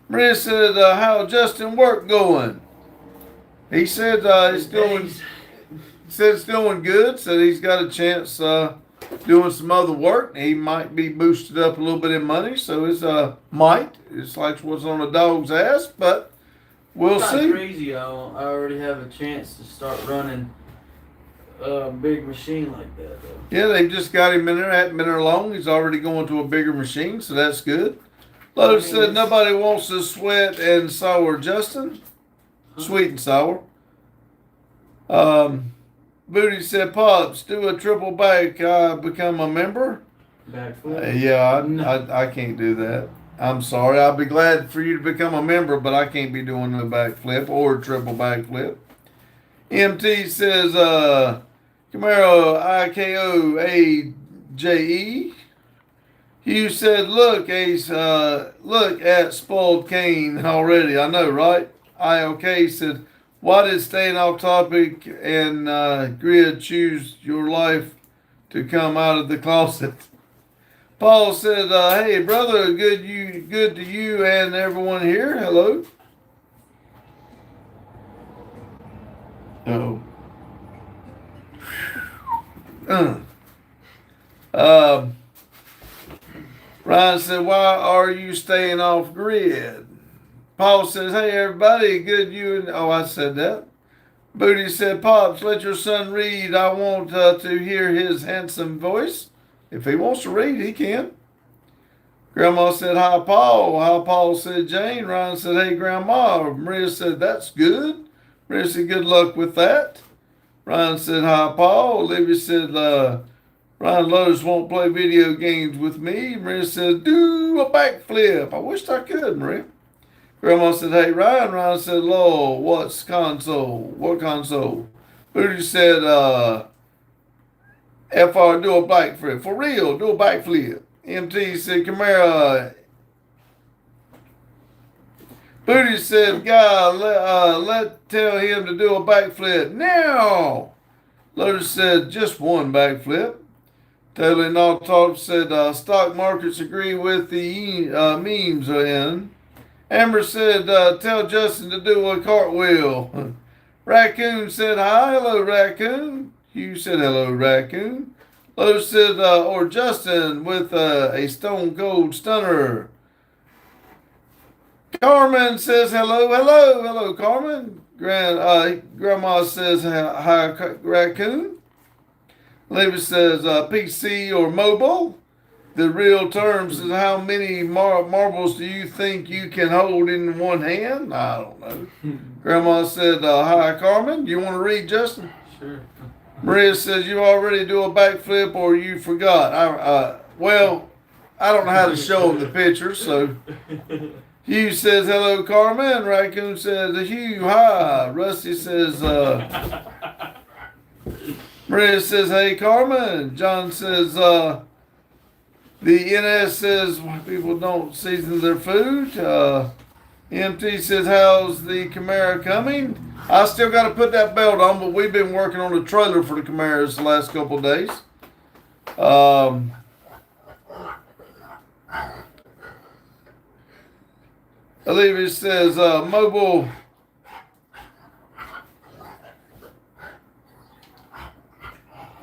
[SPEAKER 1] Maria said, how Justin work going? He said it's doing good. Said he's got a chance doing some other work. He might be boosted up a little bit in money, so it's might. It's like what's on a dog's ass, but we'll see.
[SPEAKER 2] Crazy, I already have a chance to start running a big machine like that, though.
[SPEAKER 1] Yeah, they just got him in there. Hadn't been there long. He's already going to a bigger machine, so that's good. Lotus said nobody wants to sweat and sour Justin. Sweet and sour. Booty said, Pops, do a triple back, become a member.
[SPEAKER 2] Backflip?
[SPEAKER 1] Yeah, I can't do that. I'm sorry. I'll be glad for you to become a member, but I can't be doing a backflip or a triple backflip. MT says, Camaro IKOAJE. Hugh said, look, Ace, look at spoiled Kane already. I know, right? IOK said, why did staying off topic and grid choose your life to come out of the closet? Paul said, hey, brother, good to you and everyone here. Hello. Ryan said, why are you staying off grid? Paul says, hey, everybody, good you and... Oh, I said that. Booty said, Pops, let your son read. I want to hear his handsome voice. If he wants to read, he can. Grandma said, hi, Paul. Hi, Paul said, Jane. Ryan said, hey, Grandma. Maria said, that's good. Maria said, good luck with that. Ryan said, hi, Paul. Olivia said, Ryan Lotus won't play video games with me. Maria said, do a backflip. I wished I could, Maria. Grandma said, hey, Ryan. Ryan said, Lowell, what's console? What console? Booty said, FR, do a backflip. For real, do a backflip. MT said, Camara. Booty said, God, let tell him to do a backflip now. Lotus said, just one backflip. Totally Not Talk said, stock markets agree with the memes are in. Amber said, tell Justin to do a cartwheel. Raccoon said, hi, hello, Raccoon. Hugh said, hello, Raccoon. Lotus said, or Justin with a stone cold stunner. Carmen says, hello, hello, hello, Carmen. Grandma says, hi, Raccoon. Olivia says, PC or mobile. The real terms is how many marbles do you think you can hold in one hand? I don't know. Grandma said, hi, Carmen. You want to read, Justin?
[SPEAKER 2] Sure.
[SPEAKER 1] Maria says, you already do a backflip or you forgot. Well, I don't know how to show them the picture, so. Hugh says, hello, Carmen. Raccoon says, Hugh, hi. Rusty says, Maria says, hey, Carmen. John says, the NS says, people don't season their food. MT says, how's the Camaro coming? I still got to put that belt on, but we've been working on the trailer for the Camaros the last couple of days. Olivia says, mobile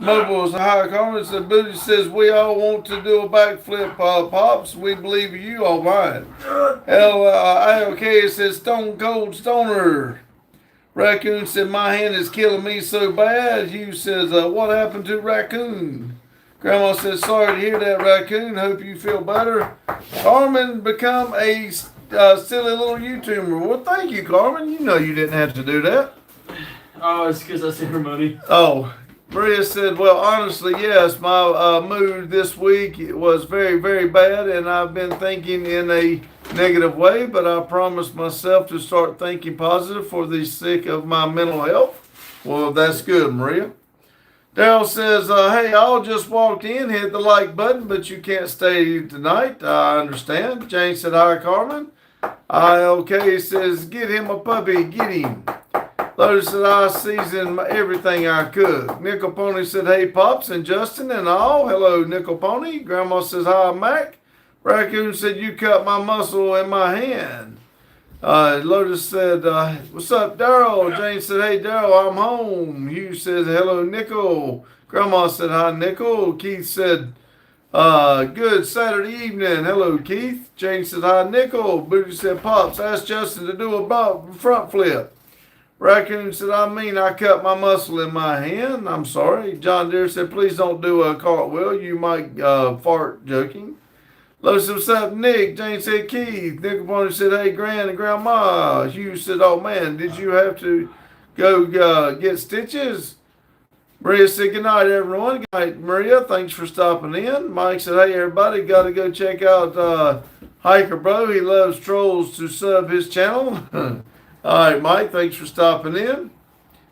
[SPEAKER 1] is a high comment. Said, Booty says, we all want to do a backflip, Pops. We believe you, all right. LILK says, Stone Cold Stoner. Raccoon said, my hand is killing me so bad. Hugh says, what happened to Raccoon? Grandma says, sorry to hear that, Raccoon. Hope you feel better. Carmen become a silly little YouTuber. Well, thank you, Carmen. You know you didn't have to do that.
[SPEAKER 2] Oh, it's because I sent her money.
[SPEAKER 1] Oh, Maria said, well, honestly, yes, my mood this week was very, very bad, and I've been thinking in a negative way, but I promised myself to start thinking positive for the sake of my mental health. Well, that's good, Maria. Daryl says, hey, I just walked in, hit the like button, but you can't stay tonight. I understand. Jane said, hi, Carmen. ILK says, get him a puppy, get him. Lotus said, I seasoned everything I could. Nickel Pony said, hey, Pops and Justin and all. Hello, Nickel Pony. Grandma says, hi, Mac. Raccoon said, you cut my muscle in my hand. Lotus said, what's up, Daryl? Jane said, hey, Daryl, I'm home. Hugh says, hello, Nickel. Grandma said, hi, Nickel. Keith said, good Saturday evening. Hello, Keith. Jane said, hi, Nickel. Booty said, Pops, ask Justin to do a front flip. Raccoon said, I cut my muscle in my hand. I'm sorry. John Deere said, please don't do a cartwheel. You might fart joking. Lotus said, what's up, Nick? Jane said, Keith. Nickel Pony said, hey, Grand and Grandma. Hugh said, oh, man, did you have to go get stitches? Maria said, good night, everyone. Good night, Maria. Thanks for stopping in. Mike said, hey, everybody, got to go check out Hiker Bro. He loves trolls to sub his channel. All right, Mike, thanks for stopping in.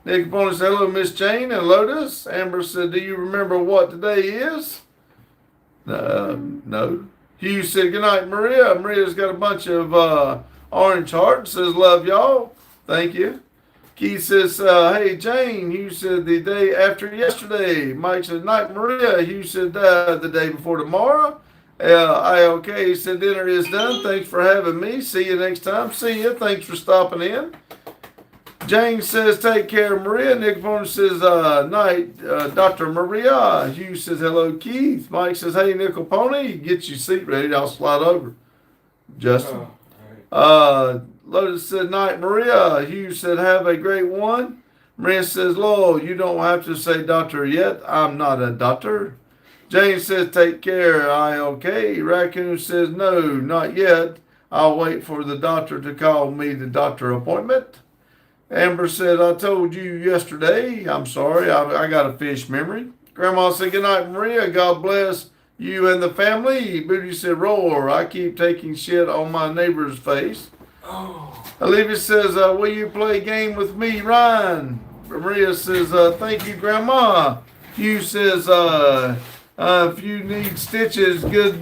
[SPEAKER 1] Nick Pony said, hello, Miss Jane and Lotus. Amber said, do you remember what today is? No. Hugh said, good night, Maria. Maria's got a bunch of orange hearts. Says, love y'all. Thank you. Keith says, hey, Jane. Hugh said, the day after yesterday. Mike said, night, Maria. Hugh said, the day before tomorrow. ILK said, dinner is done. Thanks for having me. See you next time. See you. Thanks for stopping in. Jane says, take care, Maria. Nick Pony says, night, Dr. Maria. Hugh says, hello, Keith. Mike says, hey, Nickel Pony, get your seat ready. I'll slide over. Justin. Lotus said, night, Maria. Hugh said, have a great one. Maria says, Lowell, you don't have to say doctor yet. I'm not a doctor. Jane says, take care. I okay. Raccoon says, no, not yet. I'll wait for the doctor to call me the doctor appointment. Amber said, I told you yesterday. I'm sorry. I got a fish memory. Grandma said, good night, Maria. God bless you and the family. Booty said, roar. I keep taking shit on my neighbor's face.
[SPEAKER 2] Oh.
[SPEAKER 1] Olivia says, will you play a game with me, Ryan? Maria says, thank you, Grandma. Hugh says, if you need stitches, good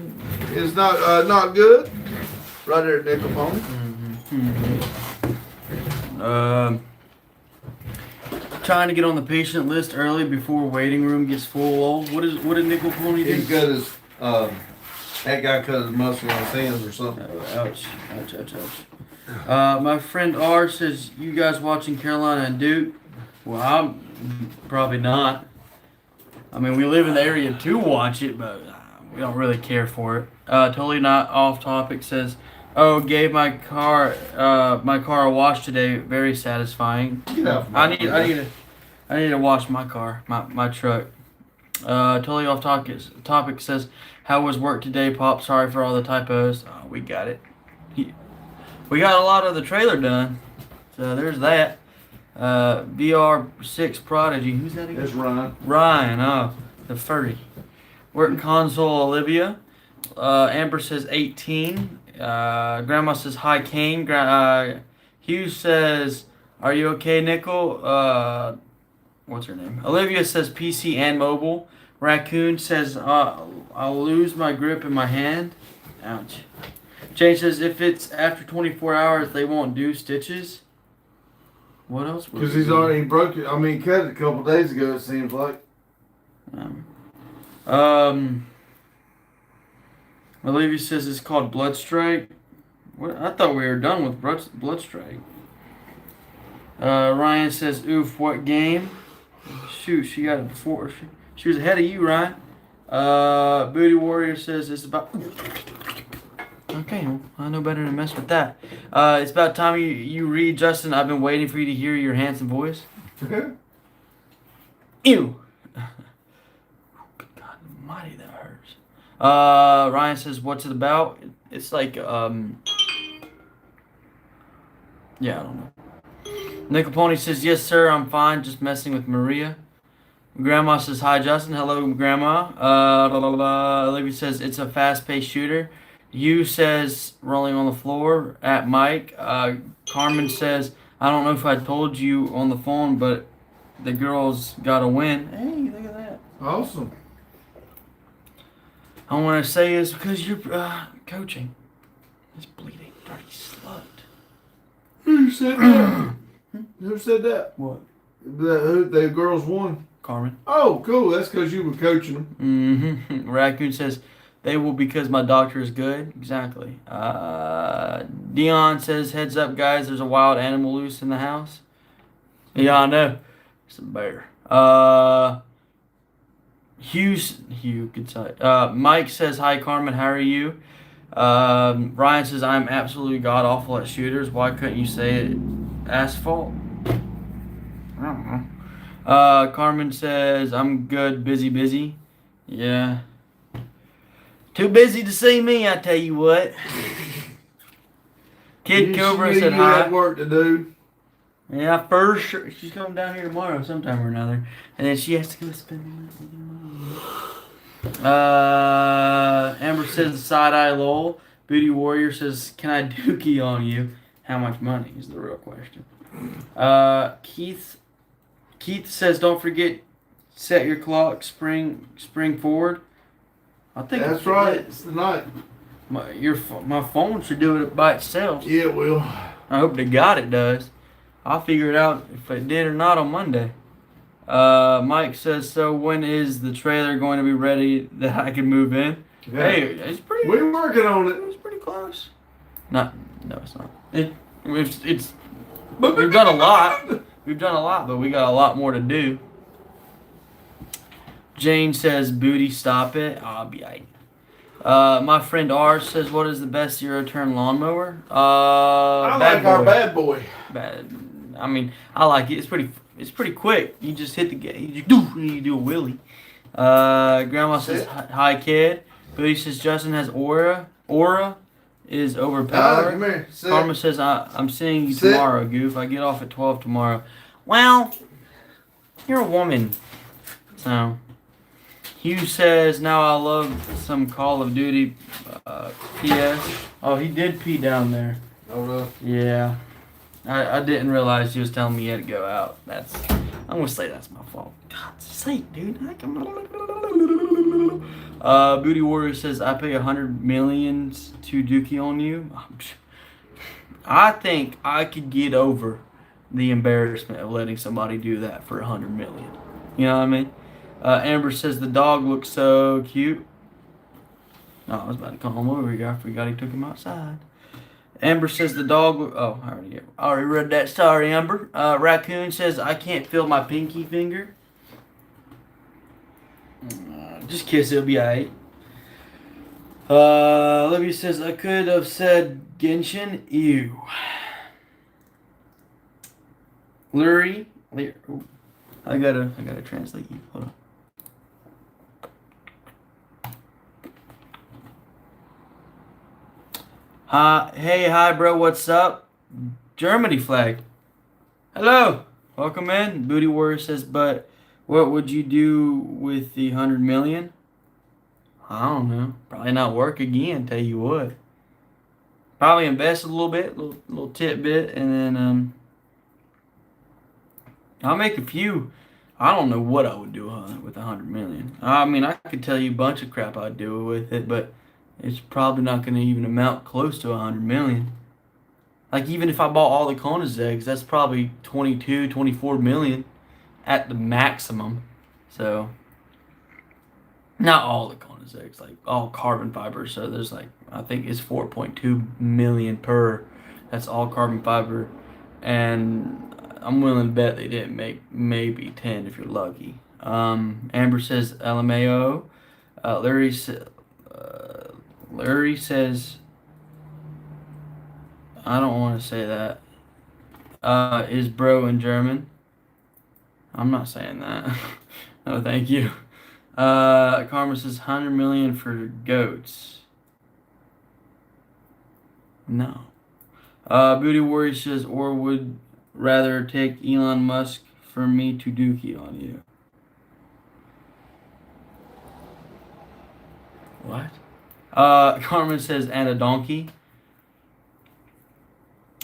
[SPEAKER 1] is not good. Right there at Nickel Pony.
[SPEAKER 2] Trying to get on the patient list early before waiting room gets full. What did Nickel Pony do?
[SPEAKER 1] He cut his, that guy cut his muscle on his hands or something.
[SPEAKER 2] Oh, ouch. My friend R says, you guys watching Carolina and Duke? Well, I'm probably not. I mean, we live in the area to watch it, but we don't really care for it. Totally not off topic says, oh, gave my car a wash today. Very satisfying.
[SPEAKER 1] Get out from
[SPEAKER 2] I need to wash my car, my truck. Totally off topic says, how was work today, Pop? Sorry for all the typos. Oh, we got it. We got a lot of the trailer done. So there's that. VR6 Prodigy. Who's that again?
[SPEAKER 1] It's Ryan.
[SPEAKER 2] Ryan, the furry. Work console Olivia. Amber says 18. Grandma says hi Kane. Hugh says, are you okay, Nickel? What's her name? Olivia says PC and mobile. Raccoon says I'll lose my grip in my hand. Ouch. Jane says if it's after 24 hours they won't do stitches. What else?
[SPEAKER 1] Because he's already broke it. I mean, cut it a couple days ago, it seems like.
[SPEAKER 2] Olivia says it's called Blood Strike. What? I thought we were done with Blood Strike. Ryan says, oof, what game? Shoot, she got it before. She was ahead of you, Ryan. Booty Warrior says it's about... Okay, well, I know better than mess with that. It's about time you read, Justin. I've been waiting for you to hear your handsome voice. Ew. Good God almighty, that hurts. Ryan says, what's it about? It's like, yeah, I don't know. Nickel Pony says, yes, sir, I'm fine. Just messing with Maria. Grandma says, hi, Justin. Hello, Grandma. Olivia says, it's a fast-paced shooter. You says, rolling on the floor at Mike. Carmen says, I don't know if I told you on the phone, but the girls got a win. Hey, look at that.
[SPEAKER 1] Awesome.
[SPEAKER 2] I want to say is because you're coaching. It's bleeding, dirty slut.
[SPEAKER 1] Who said that? Who said that?
[SPEAKER 2] What?
[SPEAKER 1] The girls won?
[SPEAKER 2] Carmen.
[SPEAKER 1] Oh, cool. That's because you were coaching them.
[SPEAKER 2] Mm-hmm. Raccoon says, they will because my doctor is good. Exactly. Dion says, heads up, guys. There's a wild animal loose in the house. Yeah, I know. It's a bear. Hugh, good side. Mike says, hi, Carmen. How are you? Ryan says, I'm absolutely god-awful at shooters. Why couldn't you say it? Asphalt? I don't know. Carmen says, I'm good. Busy. Yeah. Too busy to see me, I tell you what. Kid Cobra said
[SPEAKER 1] you
[SPEAKER 2] hi.
[SPEAKER 1] had work to do.
[SPEAKER 2] Yeah, for sure. She's coming down here tomorrow sometime or another. And then she has to go spend the night. Amber says side-eye lol. Booty Warrior says, can I dookie on you? How much money is the real question. Keith says, don't forget, set your clock, spring forward. I think
[SPEAKER 1] that's right. It's the night.
[SPEAKER 2] My phone should do it by itself.
[SPEAKER 1] Yeah, it will.
[SPEAKER 2] I hope to God it does. I'll figure it out if it did or not on Monday. Mike says, so when is the trailer going to be ready that I can move in? Yeah. Hey, it's pretty.
[SPEAKER 1] We're working on it.
[SPEAKER 2] It's pretty close. No, it's not. It's. We've done a lot. We've done a lot, but we got a lot more to do. Jane says, booty, stop it. I'll be right. My friend R says, what is the best zero-turn lawnmower?
[SPEAKER 1] I like our bad boy.
[SPEAKER 2] Bad. I mean, I like it. It's pretty it's pretty quick. You just hit the game. You do a wheelie. Grandma says hi, kid. Booty says Justin has aura. Aura is overpowered.
[SPEAKER 1] Come here. Sit.
[SPEAKER 2] Karma says I'm seeing you tomorrow, Goof. I get off at 12 tomorrow. Well, you're a woman, so. Hugh says, now I love some Call of Duty PS. Oh, he did pee down there.
[SPEAKER 1] Oh, no.
[SPEAKER 2] Yeah. I didn't realize he was telling me he had to go out. I'm going to say that's my fault. God's sake, dude. Booty Warrior says, I pay 100 million to Dookie on you. I think I could get over the embarrassment of letting somebody do that for 100 million. You know what I mean? Amber says the dog looks so cute. Oh, I was about to call him over here. I forgot he took him outside. Amber says the dog. Oh, I already read that. Sorry, Amber. Raccoon says I can't feel my pinky finger. Just kiss, it'll be alright. Olivia says I could have said Genshin. Ew. Lurie. I gotta translate you. Hold on. Hi, bro. What's up? Germany flag. Hello. Welcome in. Booty Warrior says, but what would you do with the 100 million? I don't know. Probably not work again. Tell you what. Probably invest a little bit, little tidbit, and then I'll make a few. I don't know what I would do with 100 million. I mean, I could tell you a bunch of crap I'd do with it, but it's probably not going to even amount close to 100 million. Like, even if I bought all the Kona's eggs, that's probably 22, 24 million at the maximum. So, not all the Kona's eggs, like all carbon fiber. So, there's like, I think it's 4.2 million per. That's all carbon fiber. And I'm willing to bet they didn't make maybe 10 if you're lucky. Amber says LMAO. Larry says, I don't want to say that. Is bro in German? I'm not saying that. No, thank you. Karma says 100 million for goats. No. Booty Warrior says, or would rather take Elon Musk for me to dookie on you. What? Carmen says, and a donkey.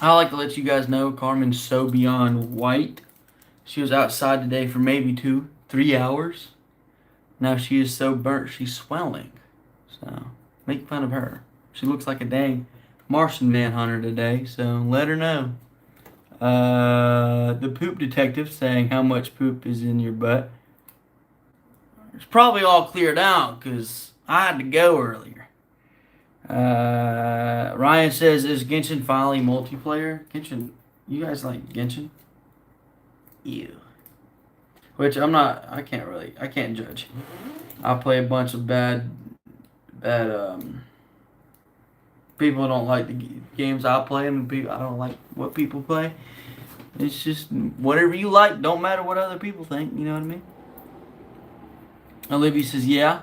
[SPEAKER 2] I like to let you guys know Carmen's so beyond white. She was outside today for maybe 2-3 hours. Now she is so burnt, she's swelling. So, make fun of her. She looks like a dang Martian manhunter today, so let her know. The poop detective saying how much poop is in your butt. It's probably all cleared out because I had to go earlier. Ryan says, is Genshin finally multiplayer? Genshin, you guys like Genshin? Ew. Which I can't judge. I play a bunch of bad people don't like the games I play, and I don't like what people play. It's just whatever you like, don't matter what other people think, you know what I mean? Olivia says, yeah.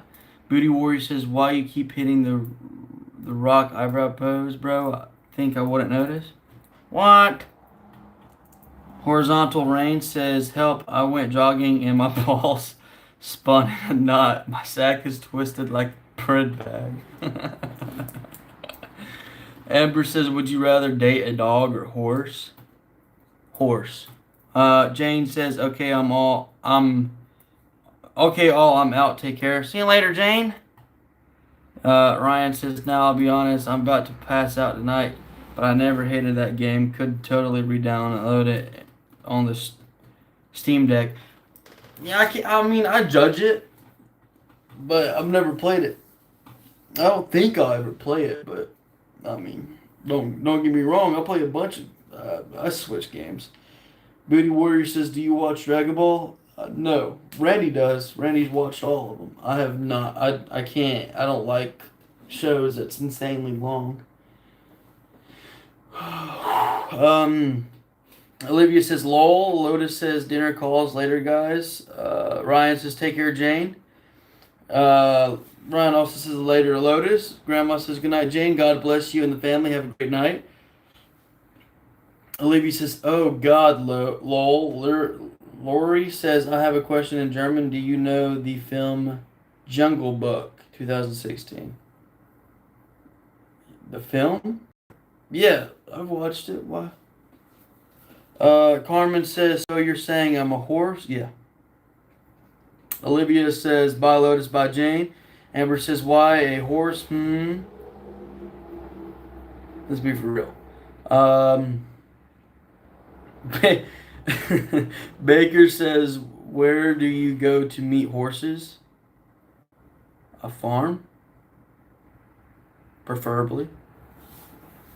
[SPEAKER 2] Booty Warrior says, why you keep hitting the rock eyebrow pose, bro? I think I wouldn't notice. What? Horizontal Rain says, help, I went jogging and my balls spun in a knot. My sack is twisted like a bread bag. Amber says, would you rather date a dog or horse? Horse. Jane says, okay, I'm out. Take care. See you later, Jane. Ryan says, now I'll be honest, I'm about to pass out tonight, but I never hated that game. Could totally re-download it on the Steam Deck. Yeah, I judge it, but I've never played it. I don't think I'll ever play it, but I mean, don't get me wrong. I'll play a bunch of Switch games. Booty Warrior says, do you watch Dragon Ball? No. Randy does. Randy's watched all of them. I have not. I can't. I don't like shows that's insanely long. Olivia says, lol. Lotus says, dinner calls later, guys. Ryan says, take care, Jane. Ryan also says, later, Lotus. Grandma says, good night, Jane. God bless you and the family. Have a great night. Olivia says, oh, God, lol. Lori says, I have a question in German. Do you know the film Jungle Book 2016? The film? Yeah, I've watched it. Why? Carmen says, so you're saying I'm a horse? Yeah. Olivia says, bye Lotus, bye Jane. Amber says, why a horse? Let's be for real. Baker says, where do you go to meet horses? A farm? Preferably.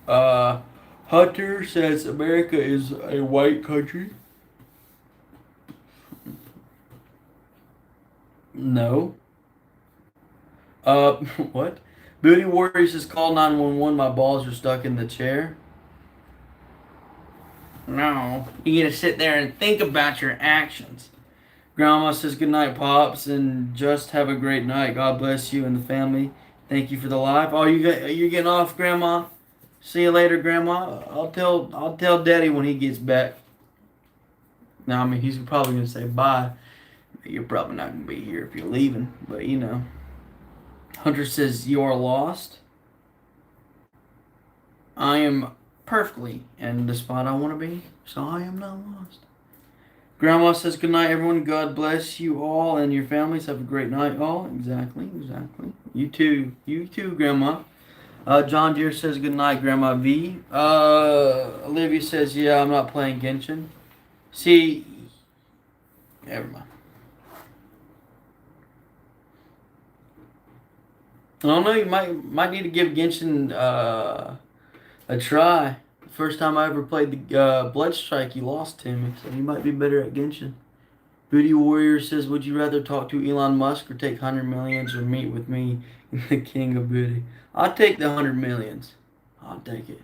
[SPEAKER 2] Hunter says, America is a white country. No. What? Booty Warrior says, call 911. My balls are stuck in the chair. No. You gotta sit there and think about your actions. Grandma says, good night, Pops, and just have a great night. God bless you and the family. Thank you for the live. Oh, you're getting off, Grandma? See you later, Grandma. I'll tell Daddy when he gets back. Now, I mean, he's probably gonna say bye. You're probably not gonna be here if you're leaving, but you know. Hunter says, you are lost. I am perfectly in the spot I want to be, so I am not lost. Grandma says, good night, everyone. God bless you all and your families. Have a great night, all. Exactly. You too, Grandma. John Deere says, good night, Grandma V. Olivia says, yeah, I'm not playing Genshin. See, never mind. I don't know, you might need to give Genshin a try. First time I ever played the Blood Strike, you lost to me, so you might be better at Genshin. Booty Warrior says, would you rather talk to Elon Musk or take 100 millions or meet with me, the king of booty? I'll take the 100 millions. I'll take it.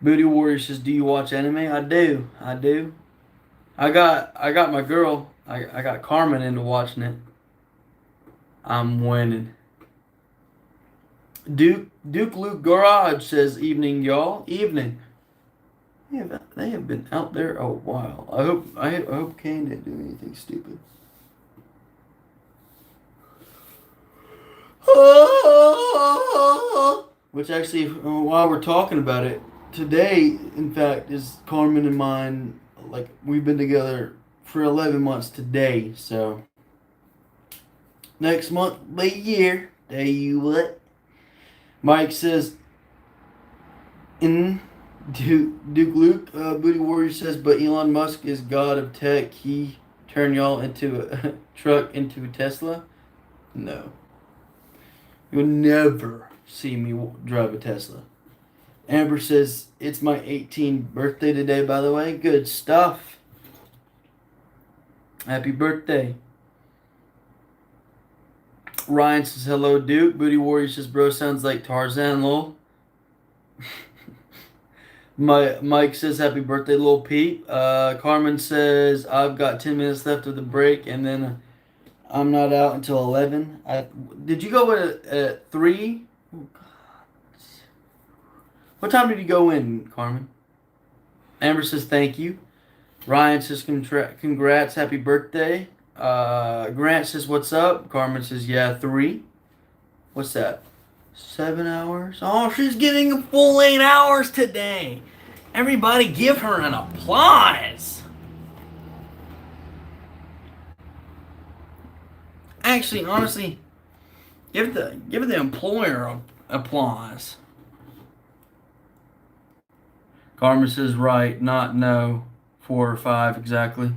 [SPEAKER 2] Booty Warrior says, do you watch anime? I do. I got my girl. I got Carmen into watching it. I'm winning. Duke Luke Garage says, evening, y'all. Evening. They have been out there a while. I hope Kane didn't do anything stupid. Which actually, while we're talking about it, today, in fact, is Carmen and mine. Like, we've been together for 11 months today, so next month will be a year. Tell you what. Mike says, Duke Luke, Booty Warrior says, but Elon Musk is god of tech. He turned y'all into a truck into a Tesla? No. You'll never see me drive a Tesla. Amber says, it's my 18th birthday today, by the way. Good stuff. Happy birthday. Ryan says, hello, Duke. Booty Warrior says, bro, sounds like Tarzan, lol. Mike says, happy birthday, Lil Pete. Carmen says, I've got 10 minutes left of the break, and then I'm not out until 11. Did you go at 3? Oh, God. What time did you go in, Carmen? Amber says, thank you. Ryan says, congrats, happy birthday. Grant says, what's up? Carmen says, yeah, 3. What's that? 7 hours? Oh, she's getting a full 8 hours today. Everybody give her an applause. Actually, honestly, give the employer applause. Carmen says, right, not no. 4 or 5 exactly.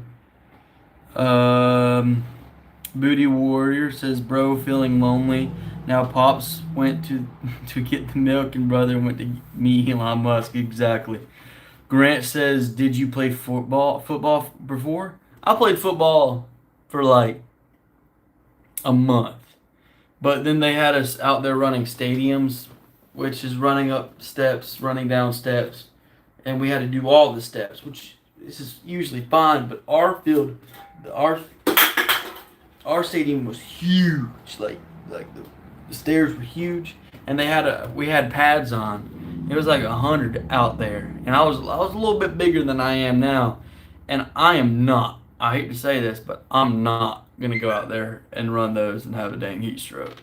[SPEAKER 2] Booty Warrior says, bro, feeling lonely. Now Pops went to get the milk and brother went to meet Elon Musk. Exactly. Grant says, did you play football before? I played football for like a month. But then they had us out there running stadiums, which is running up steps, running down steps. And we had to do all the steps, which this is usually fine, but our field, our our stadium was huge. Like the stairs were huge, and we had pads on. It was like 100 out there, and I was a little bit bigger than I am now, and I am not. I hate to say this, but I'm not gonna go out there and run those and have a dang heat stroke.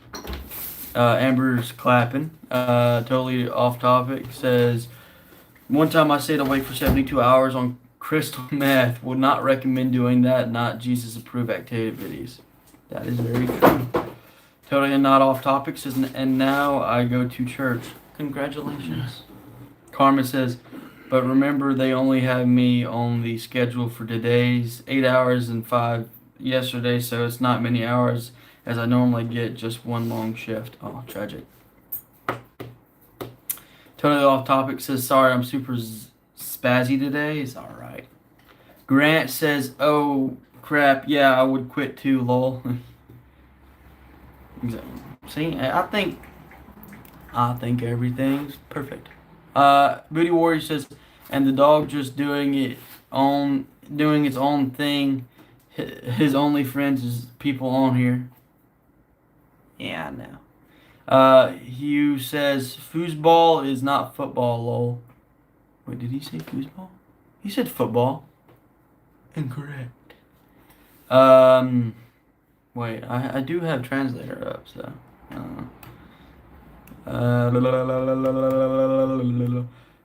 [SPEAKER 2] Amber's clapping. Totally off topic. Says, one time I stayed awake for 72 hours on crystal meth. Would not recommend doing that. Not Jesus approved activities. That is very true. Totally not off topic. Says, and now I go to church. Congratulations. Carmen says, but remember they only have me on the schedule for today's 8 hours and 5 yesterday, so it's not many hours as I normally get, just one long shift. Oh, tragic. Totally off topic. Says, sorry, I'm super spazzy today. It's alright. Grant says, oh crap, yeah, I would quit too, lol. See, I think everything's perfect. Booty Warrior says, and the dog just doing its own thing. His only friends is people on here. Yeah, I know. Hugh says, foosball is not football, lol. Wait, did he say foosball? He said football. Incorrect. Wait, I do have translator up, so.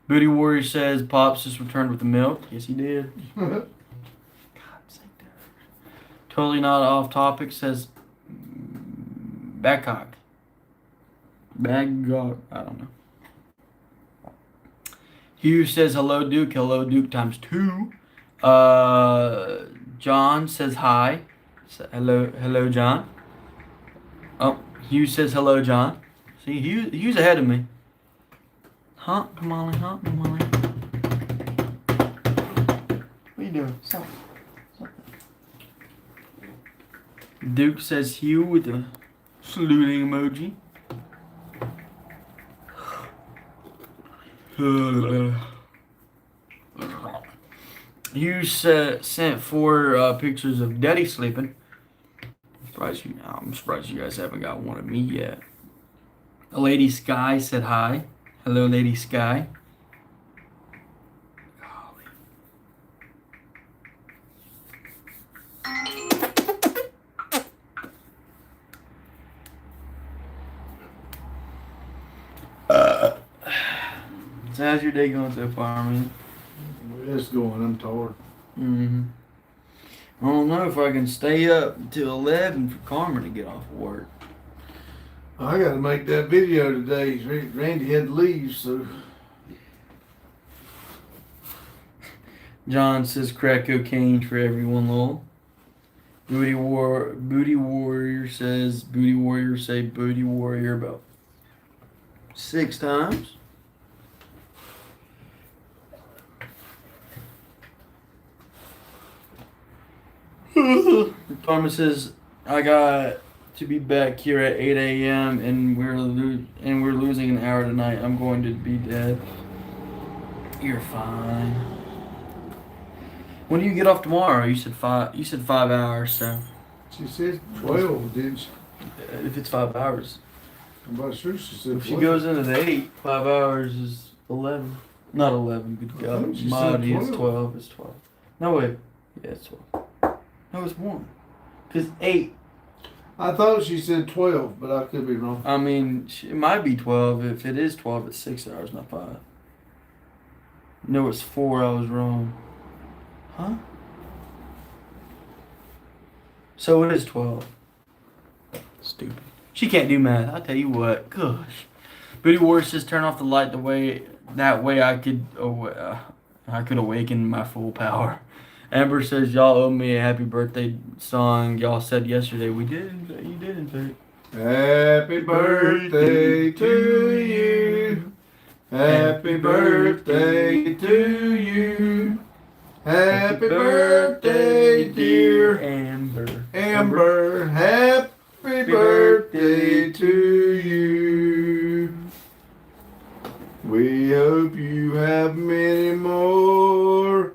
[SPEAKER 2] Booty Warrior says, Pops just returned with the milk. Yes, he did. God sake. Totally not off topic. Says, Bagcock. I don't know. Hugh says, hello, Duke. Hello, Duke times 2. John says, hi. Hello, John. Oh, Hugh says, hello, John. See, Hugh's ahead of me. Huh? Come on, huh? Come on. What are you doing? Stop. Duke says Hugh with a saluting emoji. Hugh sent 4 pictures of Daddy sleeping. I'm surprised you guys haven't got one of me yet. Lady Sky said hi. Hello, Lady Sky. So how's your day going so far, man?
[SPEAKER 1] It's going. I'm tired.
[SPEAKER 2] I don't know if I can stay up until 11 for Carmen to get off of work.
[SPEAKER 1] I got to make that video today. Randy had to leave, so.
[SPEAKER 2] John says crack cocaine for everyone, lol. Booty Warrior says Booty Warrior say Booty Warrior about 6 times. Carmen says, I got to be back here at 8 a.m. and we're losing an hour tonight. I'm going to be dead. You're fine. When do you get off tomorrow? You said 5 hours, so.
[SPEAKER 1] She said 12, didn't she?
[SPEAKER 2] If it's 5 hours.
[SPEAKER 1] I'm about sure she said 12.
[SPEAKER 2] If she goes into the 8, 5 hours is 11. Not 11, good God. Mighty, it's 12. It's 12. No, wait. Yeah, it's 12. No, it's 1. Because 8.
[SPEAKER 1] I thought she said 12, but I could be wrong.
[SPEAKER 2] I mean, it might be 12. If it is 12, it's 6 hours, not 5. No, it's 4. I was wrong. Huh? So it is 12. Stupid. She can't do math. I'll tell you what. Gosh. Booty Warrior says turn off the light that way I could awaken my full power. Amber says y'all owe me a happy birthday song. Y'all said yesterday we did. You did in fact.
[SPEAKER 1] Happy birthday to you. Happy birthday to you. Happy birthday, dear
[SPEAKER 2] Amber.
[SPEAKER 1] Amber. Happy birthday to you. We hope you have many more.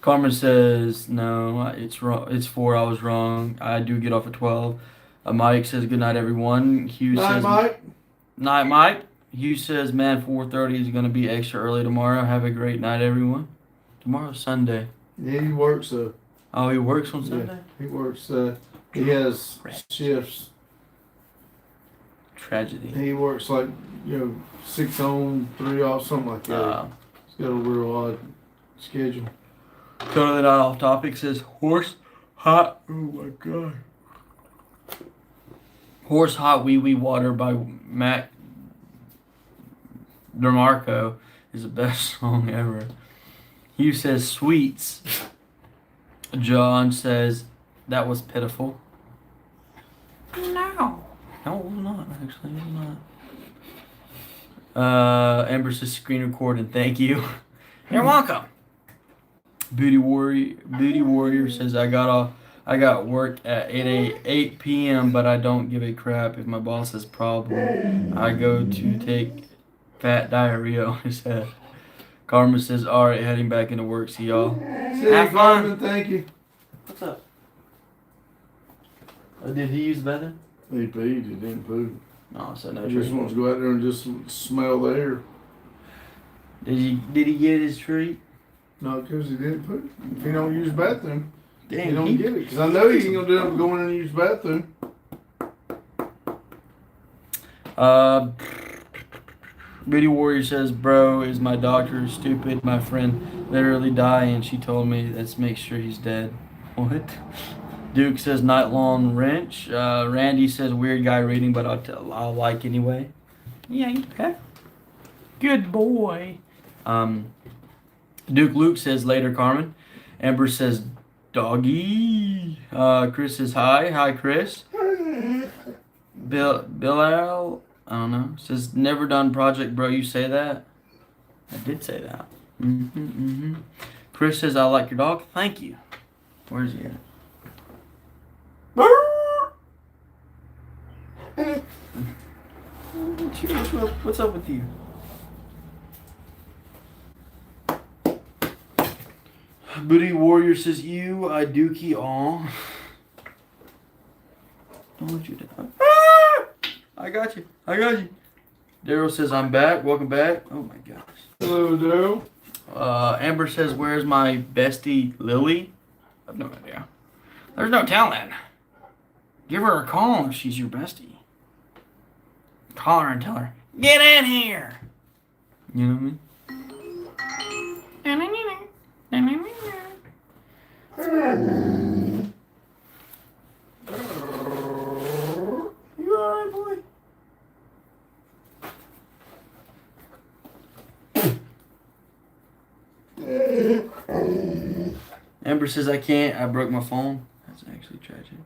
[SPEAKER 2] Carmen says, no, it's wrong. It's 4. I was wrong. I do get off at 12. Mike says, good night, everyone. Hugh
[SPEAKER 1] Night,
[SPEAKER 2] says,
[SPEAKER 1] Mike.
[SPEAKER 2] night, Mike. Hugh says, man, 4:30 is going to be extra early tomorrow. Have a great night, everyone. Tomorrow's Sunday.
[SPEAKER 1] Yeah, he works.
[SPEAKER 2] Oh, he works on Sunday?
[SPEAKER 1] Yeah, he works. He has shifts.
[SPEAKER 2] Tragedy.
[SPEAKER 1] He works like 6 on, 3 off, something like that. He's got a real odd schedule.
[SPEAKER 2] Totally not off topic. Says horse hot. Oh my god. Horse hot wee wee water by Mac DeMarco is the best song ever. Hugh says sweets. John says that was pitiful. No, it was not. Actually, it was not. Amber says screen record and thank you. You're welcome. Booty Warrior says I got work at 8 p.m. but I don't give a crap if my boss has problem. I go to take fat diarrhea on his head. Carmen says, all right, heading back into work. See y'all.
[SPEAKER 1] See you, Carmen. Thank you.
[SPEAKER 2] What's up? Did he use the bathroom?
[SPEAKER 1] He peed. He didn't poo.
[SPEAKER 2] No, so no.
[SPEAKER 1] He just wants to go out there and just smell the air.
[SPEAKER 2] Did he get his treat?
[SPEAKER 1] No, because he didn't poo. If he don't use the bathroom,
[SPEAKER 2] Dang,
[SPEAKER 1] he don't get it. Because I know he ain't gonna do it going in and use the bathroom.
[SPEAKER 2] Booty Warrior says, bro, is my doctor stupid? My friend literally died and she told me let's make sure he's dead. What? Duke says night long wrench. Randy says weird guy reading, but I'll like anyway. Yeah, you bet. Good boy. Duke Luke says later, Carmen. Amber says doggy. Chris says hi. Hi, Chris. Bill Al, I don't know. Says never done project, bro. You say that? I did say that. Chris says I like your dog. Thank you. Where's he at? What's up with you? Booty Warrior says you, I dookie all. Don't let you down. I got you. Daryl says I'm back. Welcome back. Oh my gosh.
[SPEAKER 1] Hello, Daryl.
[SPEAKER 2] Amber says where's my bestie Lily? I have no idea. There's no telling. Give her a call if she's your bestie. Call her and tell her, get in here. You know what I mean? You alright, boy? Amber says I can't. I broke my phone. That's actually tragic.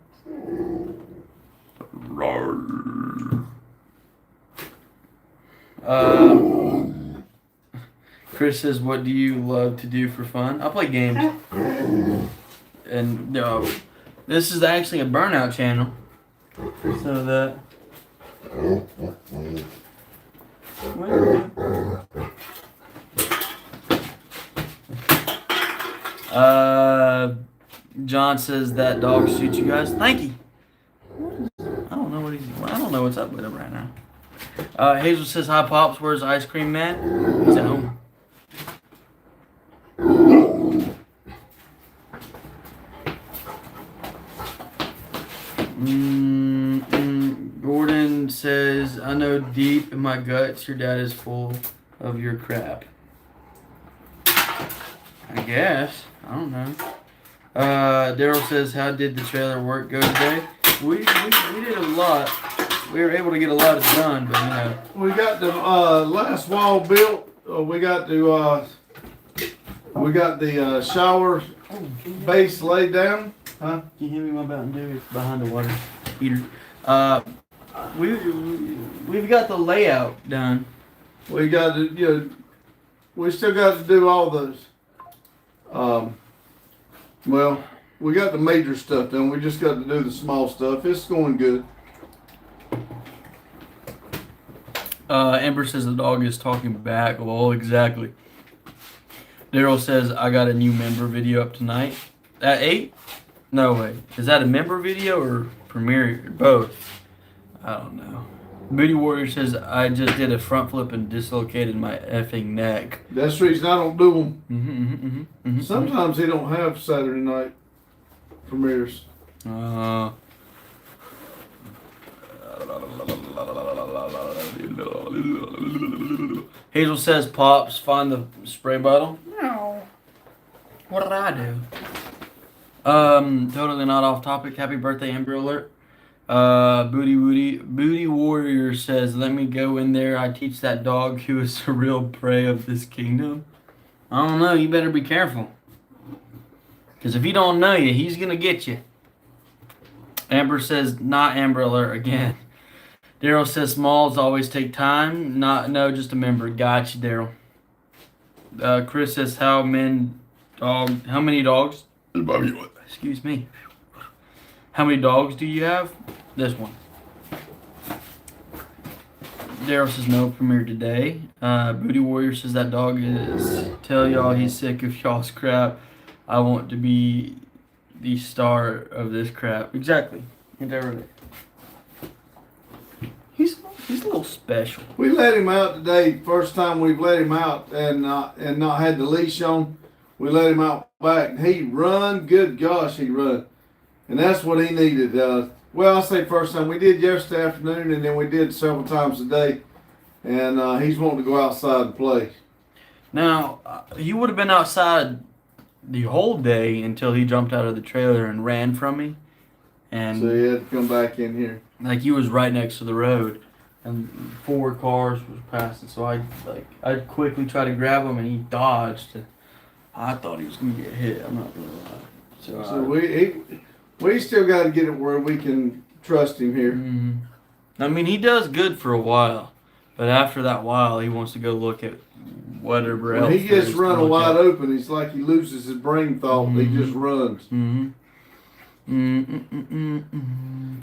[SPEAKER 2] Chris says, what do you love to do for fun? I play games. And this is actually a burnout channel. So that... John says that dog suits you guys. Thank you. I don't know what's up with him right now. Hazel says, hi Pops, where's Ice Cream Man? He's at home. Gordon says, I know deep in my guts your dad is full of your crap. I guess. I don't know. Daryl says, how did the trailer work go today? We did a lot. We were able to get a lot done, but you know. We got the last wall built. We got the shower base laid down. Huh? Can you hand me my Mountain Dew? It's behind the water heater. We've got the layout done. We got to, we still got to do all those. Well, we got the major stuff done. We just got to do the small stuff. It's going good. Amber says the dog is talking back. Well, exactly. Daryl says, I got a new member video up tonight. At 8? No way. Is that a member video or premiere? Both. I don't know. Booty Warrior says, I just did a front flip and dislocated my effing neck.
[SPEAKER 1] That's the reason I don't do them.
[SPEAKER 2] Mm-hmm.
[SPEAKER 1] Sometimes they don't have Saturday night premieres.
[SPEAKER 2] Hazel says, Pops, find the spray bottle. No. What did I do? Totally not off topic. Happy birthday, Amber Alert. Booty Warrior says, let me go in there. I teach that dog who is the real prey of this kingdom. I don't know. You better be careful. Because if he don't know you, he's going to get you. Amber says, not Amber Alert again. Daryl says, smalls always take time. No, just a member. Gotcha, Daryl. Chris says, how many dogs? Excuse me. How many dogs do you have? This one. Daryl says no premiere today. Booty Warrior says that dog is. Tell y'all he's sick of y'all's crap. I want to be the star of this crap. Exactly. He's a little special.
[SPEAKER 1] We let him out today. First time we've let him out and not had the leash on. We let him out back. He run. Good gosh, he run. And that's what he needed. Well, I say first time. We did yesterday afternoon, and then we did several times a day. And he's wanting to go outside and play.
[SPEAKER 2] Now, he would have been outside the whole day until he jumped out of the trailer and ran from me. And
[SPEAKER 1] so he had to come back in here.
[SPEAKER 2] Like, he was right next to the road, and 4 cars was passing. So I quickly tried to grab him, and he dodged. I thought he was gonna get hit. I'm not gonna lie.
[SPEAKER 1] So we still got to get it where we can trust him here.
[SPEAKER 2] Mm-hmm. I mean, he does good for a while, but after that while, he wants to go look at whatever else.
[SPEAKER 1] When he gets run wide open, it's like he loses his brain thought. Mm-hmm. He just runs.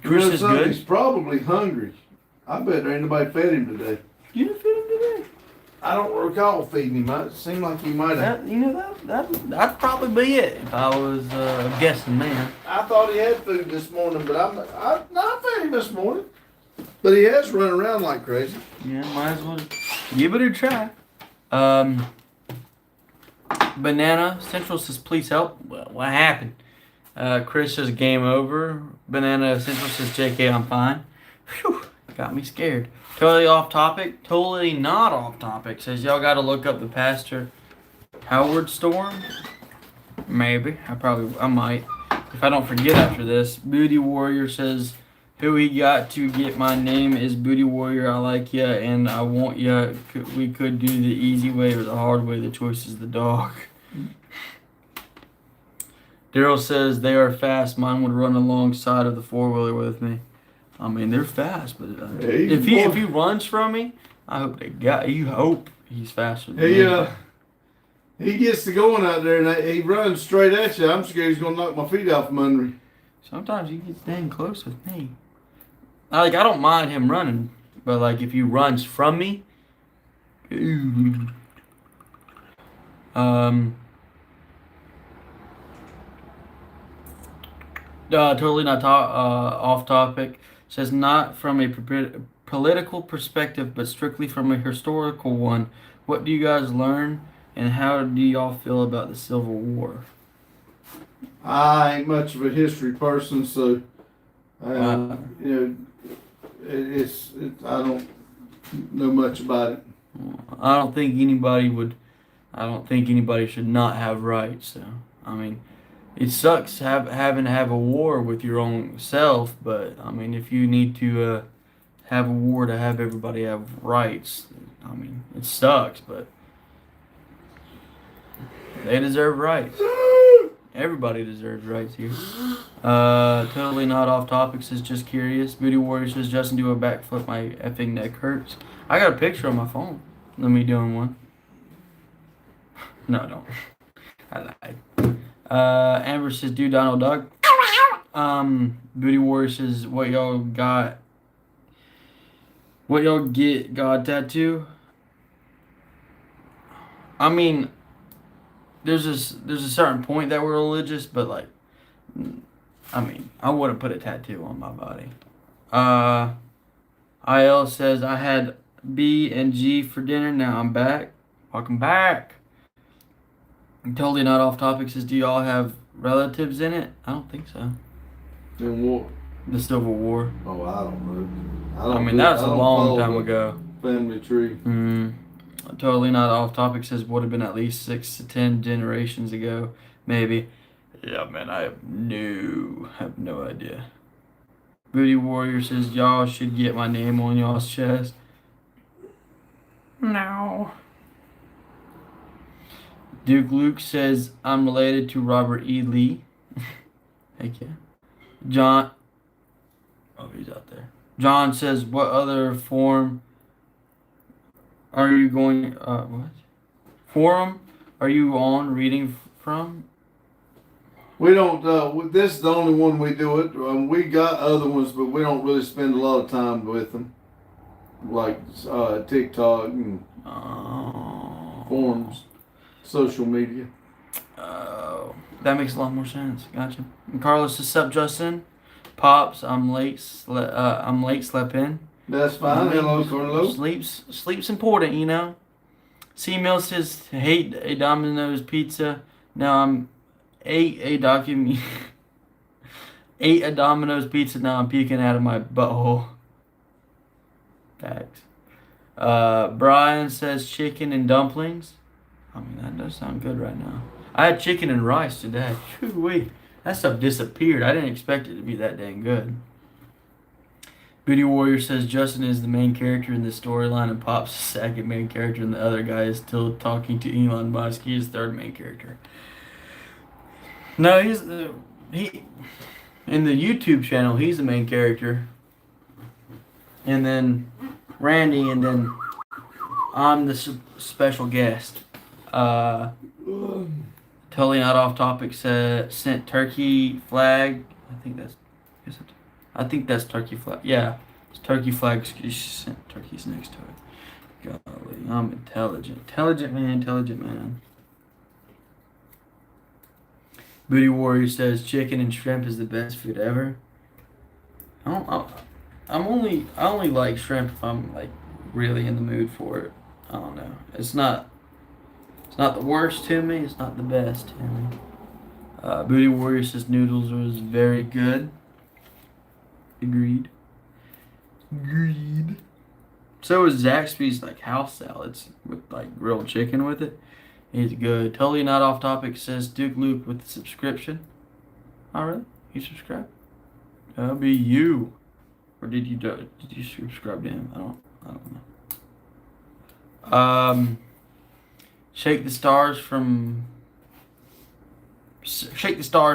[SPEAKER 2] Chris is good.
[SPEAKER 1] He's probably hungry. I bet there ain't nobody fed him today.
[SPEAKER 2] You didn't feed him today?
[SPEAKER 1] I don't recall feeding him. It seemed like he might have.
[SPEAKER 2] That'd probably be it if I was a guessing man.
[SPEAKER 1] I thought he had food this morning, but I fed him this morning. But he has run around like crazy.
[SPEAKER 2] Yeah, might as well give it a try. Banana Central says, please help. What happened? Chris says, game over. Banana Central says, JK, I'm fine. Whew, got me scared. Totally off topic. Totally not off topic. Says, y'all got to look up the Pastor Howard Storm. Maybe. I might. If I don't forget after this. Booty Warrior says, who he got to get my name is Booty Warrior. I like ya and I want ya. We could do the easy way or the hard way. The choice is the dog. Daryl says, they are fast. Mine would run alongside of the 4-wheeler with me. I mean, they're fast, but if he runs from me, I hope you hope he's faster than me.
[SPEAKER 1] He gets to going out there and he runs straight at you. I'm scared he's gonna knock my feet off from under him.
[SPEAKER 2] Sometimes he gets dang close with me. I don't mind him running, but like if he runs from me, totally not off topic. Says not from a political perspective, but strictly from a historical one. What do you guys learn, and how do y'all feel about the Civil War?
[SPEAKER 1] I ain't much of a history person, so I don't know much about it.
[SPEAKER 2] I don't think anybody should not have rights. So I mean, it sucks having to have a war with your own self, but I mean, if you need to have a war to have everybody have rights, I mean, it sucks, but they deserve rights. Everybody deserves rights here. Totally not off topic, says just curious. Booty Warrior says, Justin, do a backflip, my effing neck hurts. I got a picture on my phone of me doing one. No, I don't. I lied. Amber says, do Donald Duck. Booty Warrior says, what y'all get God tattoo? I mean, there's a certain point that we're religious, but like, I mean, I wouldn't put a tattoo on my body. IL says I had B and G for dinner. Now I'm back. Welcome back. I'm totally not off topic. Says, do y'all have relatives in it? I don't think so.
[SPEAKER 1] In war.
[SPEAKER 2] The Civil War.
[SPEAKER 1] Oh, I don't know.
[SPEAKER 2] I mean, that was a long time ago.
[SPEAKER 1] Family tree.
[SPEAKER 2] Totally not off topic. Says would have been at least 6 to 10 generations ago, maybe. Yeah, man, I have no idea. Booty Warrior says y'all should get my name on y'all's chest. No. Duke Luke says I'm related to Robert E. Lee. Heck yeah. John. Oh, he's out there. John says, what other form are you going? What? Forum are you on reading from?
[SPEAKER 1] We don't. This is the only one we do it. We got other ones, but we don't really spend a lot of time with them, like TikTok and forums, social media.
[SPEAKER 2] Oh, that makes a lot more sense. Gotcha. And Carlos says, "Sup, Justin? Pops, I'm late. I'm late. Slept in.
[SPEAKER 1] That's fine. Hello, Carlos.
[SPEAKER 2] Sleep's important, you know." C Mill says, "Hate a Domino's pizza. Now I'm ate a Domino's pizza. Now I'm peeking out of my butthole." Facts. Brian says chicken and dumplings. I mean, that does sound good right now. I had chicken and rice today. Wait, that stuff disappeared. I didn't expect it to be that dang good. Booty Warrior says Justin is the main character in the storyline and Pop's the second main character, and the other guy is still talking to Elon Musk. He's the third main character. No, he in the YouTube channel. He's the main character, and then Randy, and then I'm the special guest. Totally not off topic. Sent turkey flag. I think that's turkey flag. Yeah, it's turkey flag. She sent turkeys next to it. Golly, I'm intelligent man. Booty Warrior says chicken and shrimp is the best food ever. I only like shrimp if I'm like really in the mood for it. I don't know. It's not the worst to me. It's not the best to me. Booty Warrior says noodles was very good. Agreed. So is Zaxby's like house salads with like grilled chicken with it. It's good. Totally not off topic. Says Duke Luke with the subscription. Alright, you subscribe? That'll be you. Or did you subscribe to him? I don't know. Shake the Stars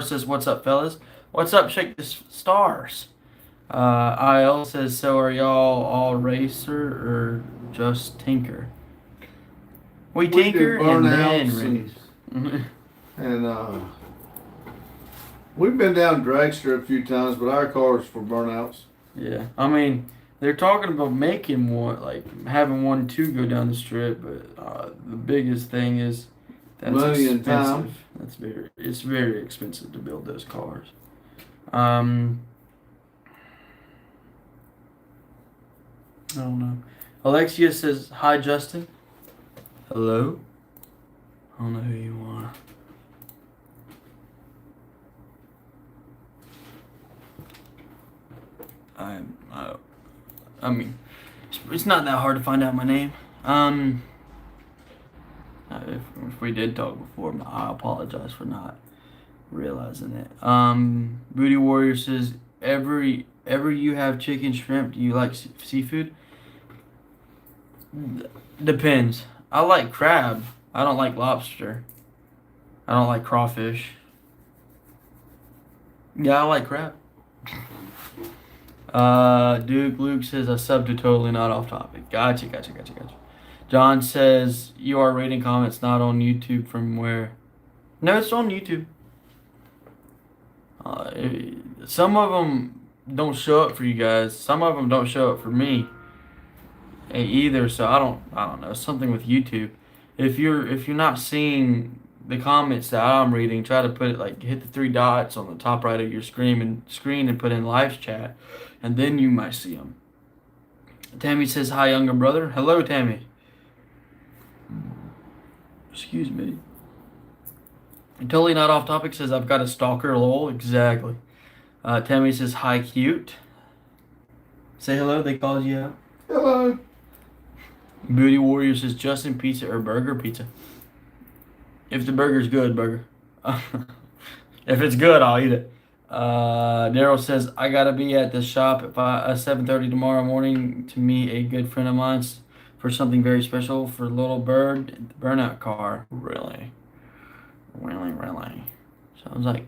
[SPEAKER 2] says, what's up, fellas? What's up, Shake the Stars? IL says, so are y'all all racer or just tinker? We tinker and then race.
[SPEAKER 1] And we've been down Dragster a few times, but our car's for burnouts.
[SPEAKER 2] Yeah, I mean, they're talking about making one, like having 1 2 go down the strip, but the biggest thing is that's
[SPEAKER 1] money
[SPEAKER 2] expensive.
[SPEAKER 1] And time.
[SPEAKER 2] It's very expensive to build those cars. I don't know. Alexia says, hi, Justin. Hello? I don't know who you are. I mean, it's not that hard to find out my name. If we did talk before, I apologize for not realizing it. Booty Warrior says, ever you have chicken, shrimp, do you like seafood? Depends. I like crab. I don't like lobster. I don't like crawfish. Yeah, I like crab. Duke Luke says I subbed to totally not off topic. Gotcha. John says you are rating comments not on YouTube from where? No, it's on YouTube. Some of them don't show up for you guys. Some of them don't show up for me either. So I don't know. Something with YouTube. If you're not seeing the comments that I'm reading, try to put it like hit the three dots on the top right of your screen and put in live chat, and then you might see them. Tammy says hi, younger brother. Hello, Tammy. Excuse me. And totally not off topic says I've got a stalker. Lol. Exactly. Tammy says hi, cute. Say hello. They called you out.
[SPEAKER 1] Hello.
[SPEAKER 2] Booty Warrior says Justin, pizza or burger? Pizza. If the burger's good, burger. If it's good, I'll eat it. Daryl says I gotta be at the shop at 7:30 tomorrow morning to meet a good friend of mine for something very special for Little Bird, the burnout car. Really? Sounds like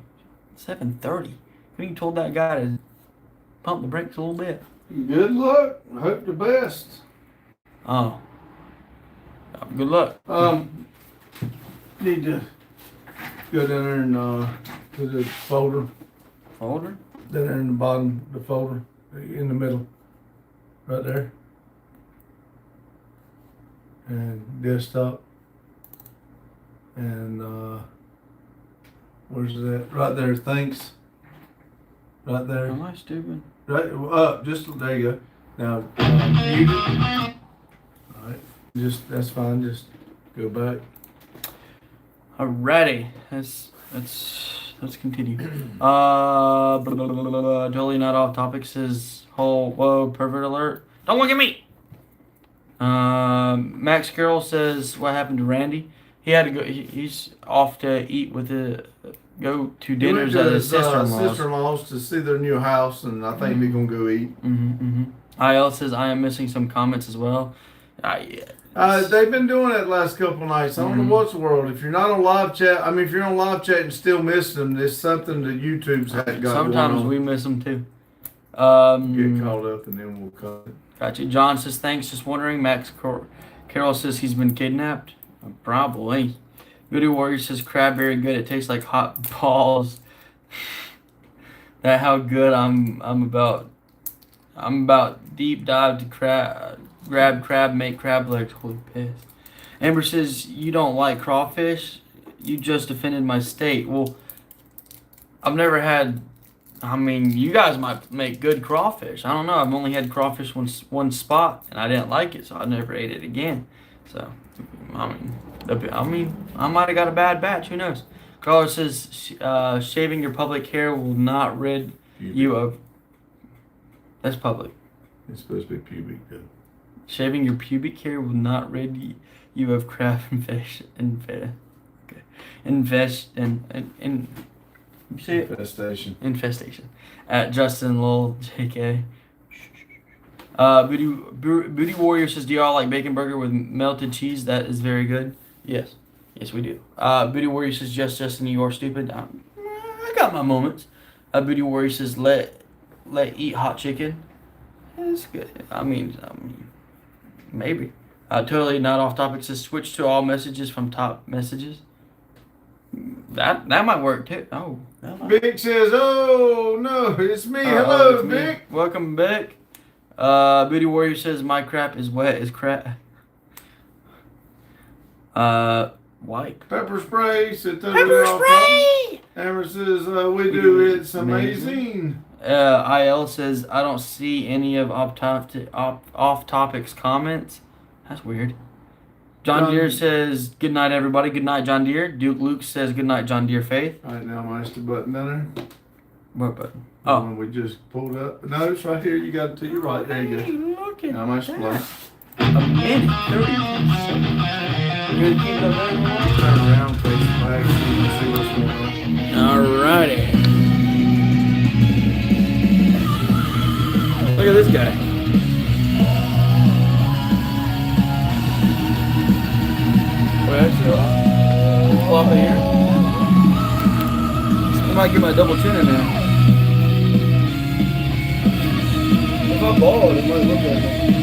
[SPEAKER 2] 7:30. When you told that guy to pump the brakes a little bit.
[SPEAKER 1] Good luck. Hope the best.
[SPEAKER 2] Oh. Good luck.
[SPEAKER 1] Need to go down there and put the folder.
[SPEAKER 2] Folder?
[SPEAKER 1] Down there in the bottom, the folder, in the middle, right there. And desktop. And where's that? Right there. Thanks. Right there.
[SPEAKER 2] Am I stupid?
[SPEAKER 1] Right up. Just there you go. Now mute it. All right. Just that's fine. Just go back.
[SPEAKER 2] Alrighty, let's continue. Totally not off topic. Says whoa, pervert alert! Don't look at me. Max Carroll says what happened to Randy? He had to go. He's off to eat with go to dinners at his
[SPEAKER 1] sister-in-law's to see their new house, and I think they're gonna go eat.
[SPEAKER 2] IL says I am missing some comments as well.
[SPEAKER 1] They've been doing it last couple nights. I don't know what's the world. If you're not on live chat, if you're on live chat and still missing them, there's something that YouTube's had got
[SPEAKER 2] Sometimes
[SPEAKER 1] going on.
[SPEAKER 2] we miss them too.
[SPEAKER 1] Get caught up and then we'll cut it.
[SPEAKER 2] Gotcha. John says thanks. Just wondering. Max Carroll says he's been kidnapped. Probably. Goody Warrior says crab very good. It tastes like hot balls. That how good I'm about deep dive to grab crab, make crab legs. Holy piss. Amber says, you don't like crawfish? You just offended my state. Well, I've never had, you guys might make good crawfish. I don't know. I've only had crawfish one spot, and I didn't like it, so I never ate it again. So, I might have got a bad batch. Who knows? Caller says, shaving your public hair will not rid you of... That's public.
[SPEAKER 1] It's supposed to be pubic, though.
[SPEAKER 2] Shaving your pubic hair will not rid you of crab infestation. At Justin Lowell, JK. Booty Warrior says, do y'all like bacon burger with melted cheese? That is very good. Yes. Yes, we do. Booty Warrior says, Justin, you are stupid. I got my moments. Booty Warrior says, let eat hot chicken. It's good. Maybe. Totally not off topic. Says switch to all messages from top messages. That might work too. Oh.
[SPEAKER 1] Vic says, oh no, it's me. Hello,
[SPEAKER 2] it's
[SPEAKER 1] Vic.
[SPEAKER 2] Me. Welcome back. Booty Warrior says my crap is wet as crap. White.
[SPEAKER 1] Pepper spray. Said
[SPEAKER 2] Pepper spray.
[SPEAKER 1] Amber says we do. It's amazing.
[SPEAKER 2] IL says, I don't see any of off topics comments. That's weird. John Deere says, good night, everybody. Good night, John Deere. Duke Luke says, good night, John Deere Faith.
[SPEAKER 1] All right, now minus the button down there.
[SPEAKER 2] What button?
[SPEAKER 1] The one we just pulled up. No, it's right here. You got it to your right. There you go.
[SPEAKER 2] Look at
[SPEAKER 1] now minus the play.
[SPEAKER 2] A minute, 32 seconds. You gonna keep that there?
[SPEAKER 1] Turn around, face the back, so you can see what's going on.
[SPEAKER 2] Alrighty. Look at this guy. Wait, flop it here. I might get my double chin in there. If I'm bald, it might look like it.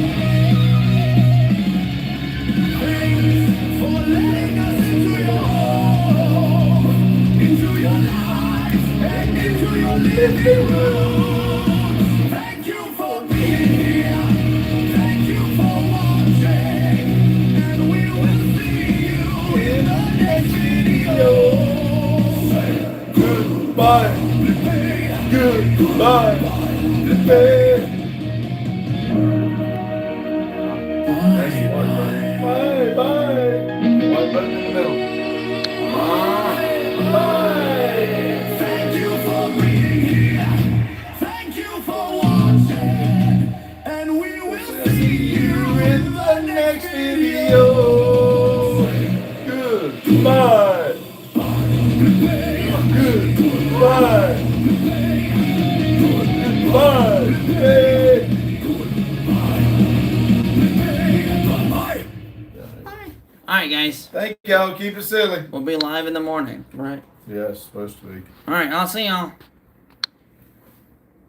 [SPEAKER 3] Thank you for being here. Thank you for watching. And we will see you in the next video.
[SPEAKER 1] Goodbye. Goodbye. Goodbye. Bye. Bye. White button in the middle. Bye.
[SPEAKER 3] Thank you for being here. Thank you for watching. And we will see you
[SPEAKER 1] In the next video. Goodbye. Goodbye. Goodbye. Hey.
[SPEAKER 4] Alright, guys.
[SPEAKER 1] Thank y'all. Keep it silly.
[SPEAKER 4] We'll be live in the morning, right?
[SPEAKER 1] Yeah, it's supposed to be.
[SPEAKER 4] Alright, I'll see y'all.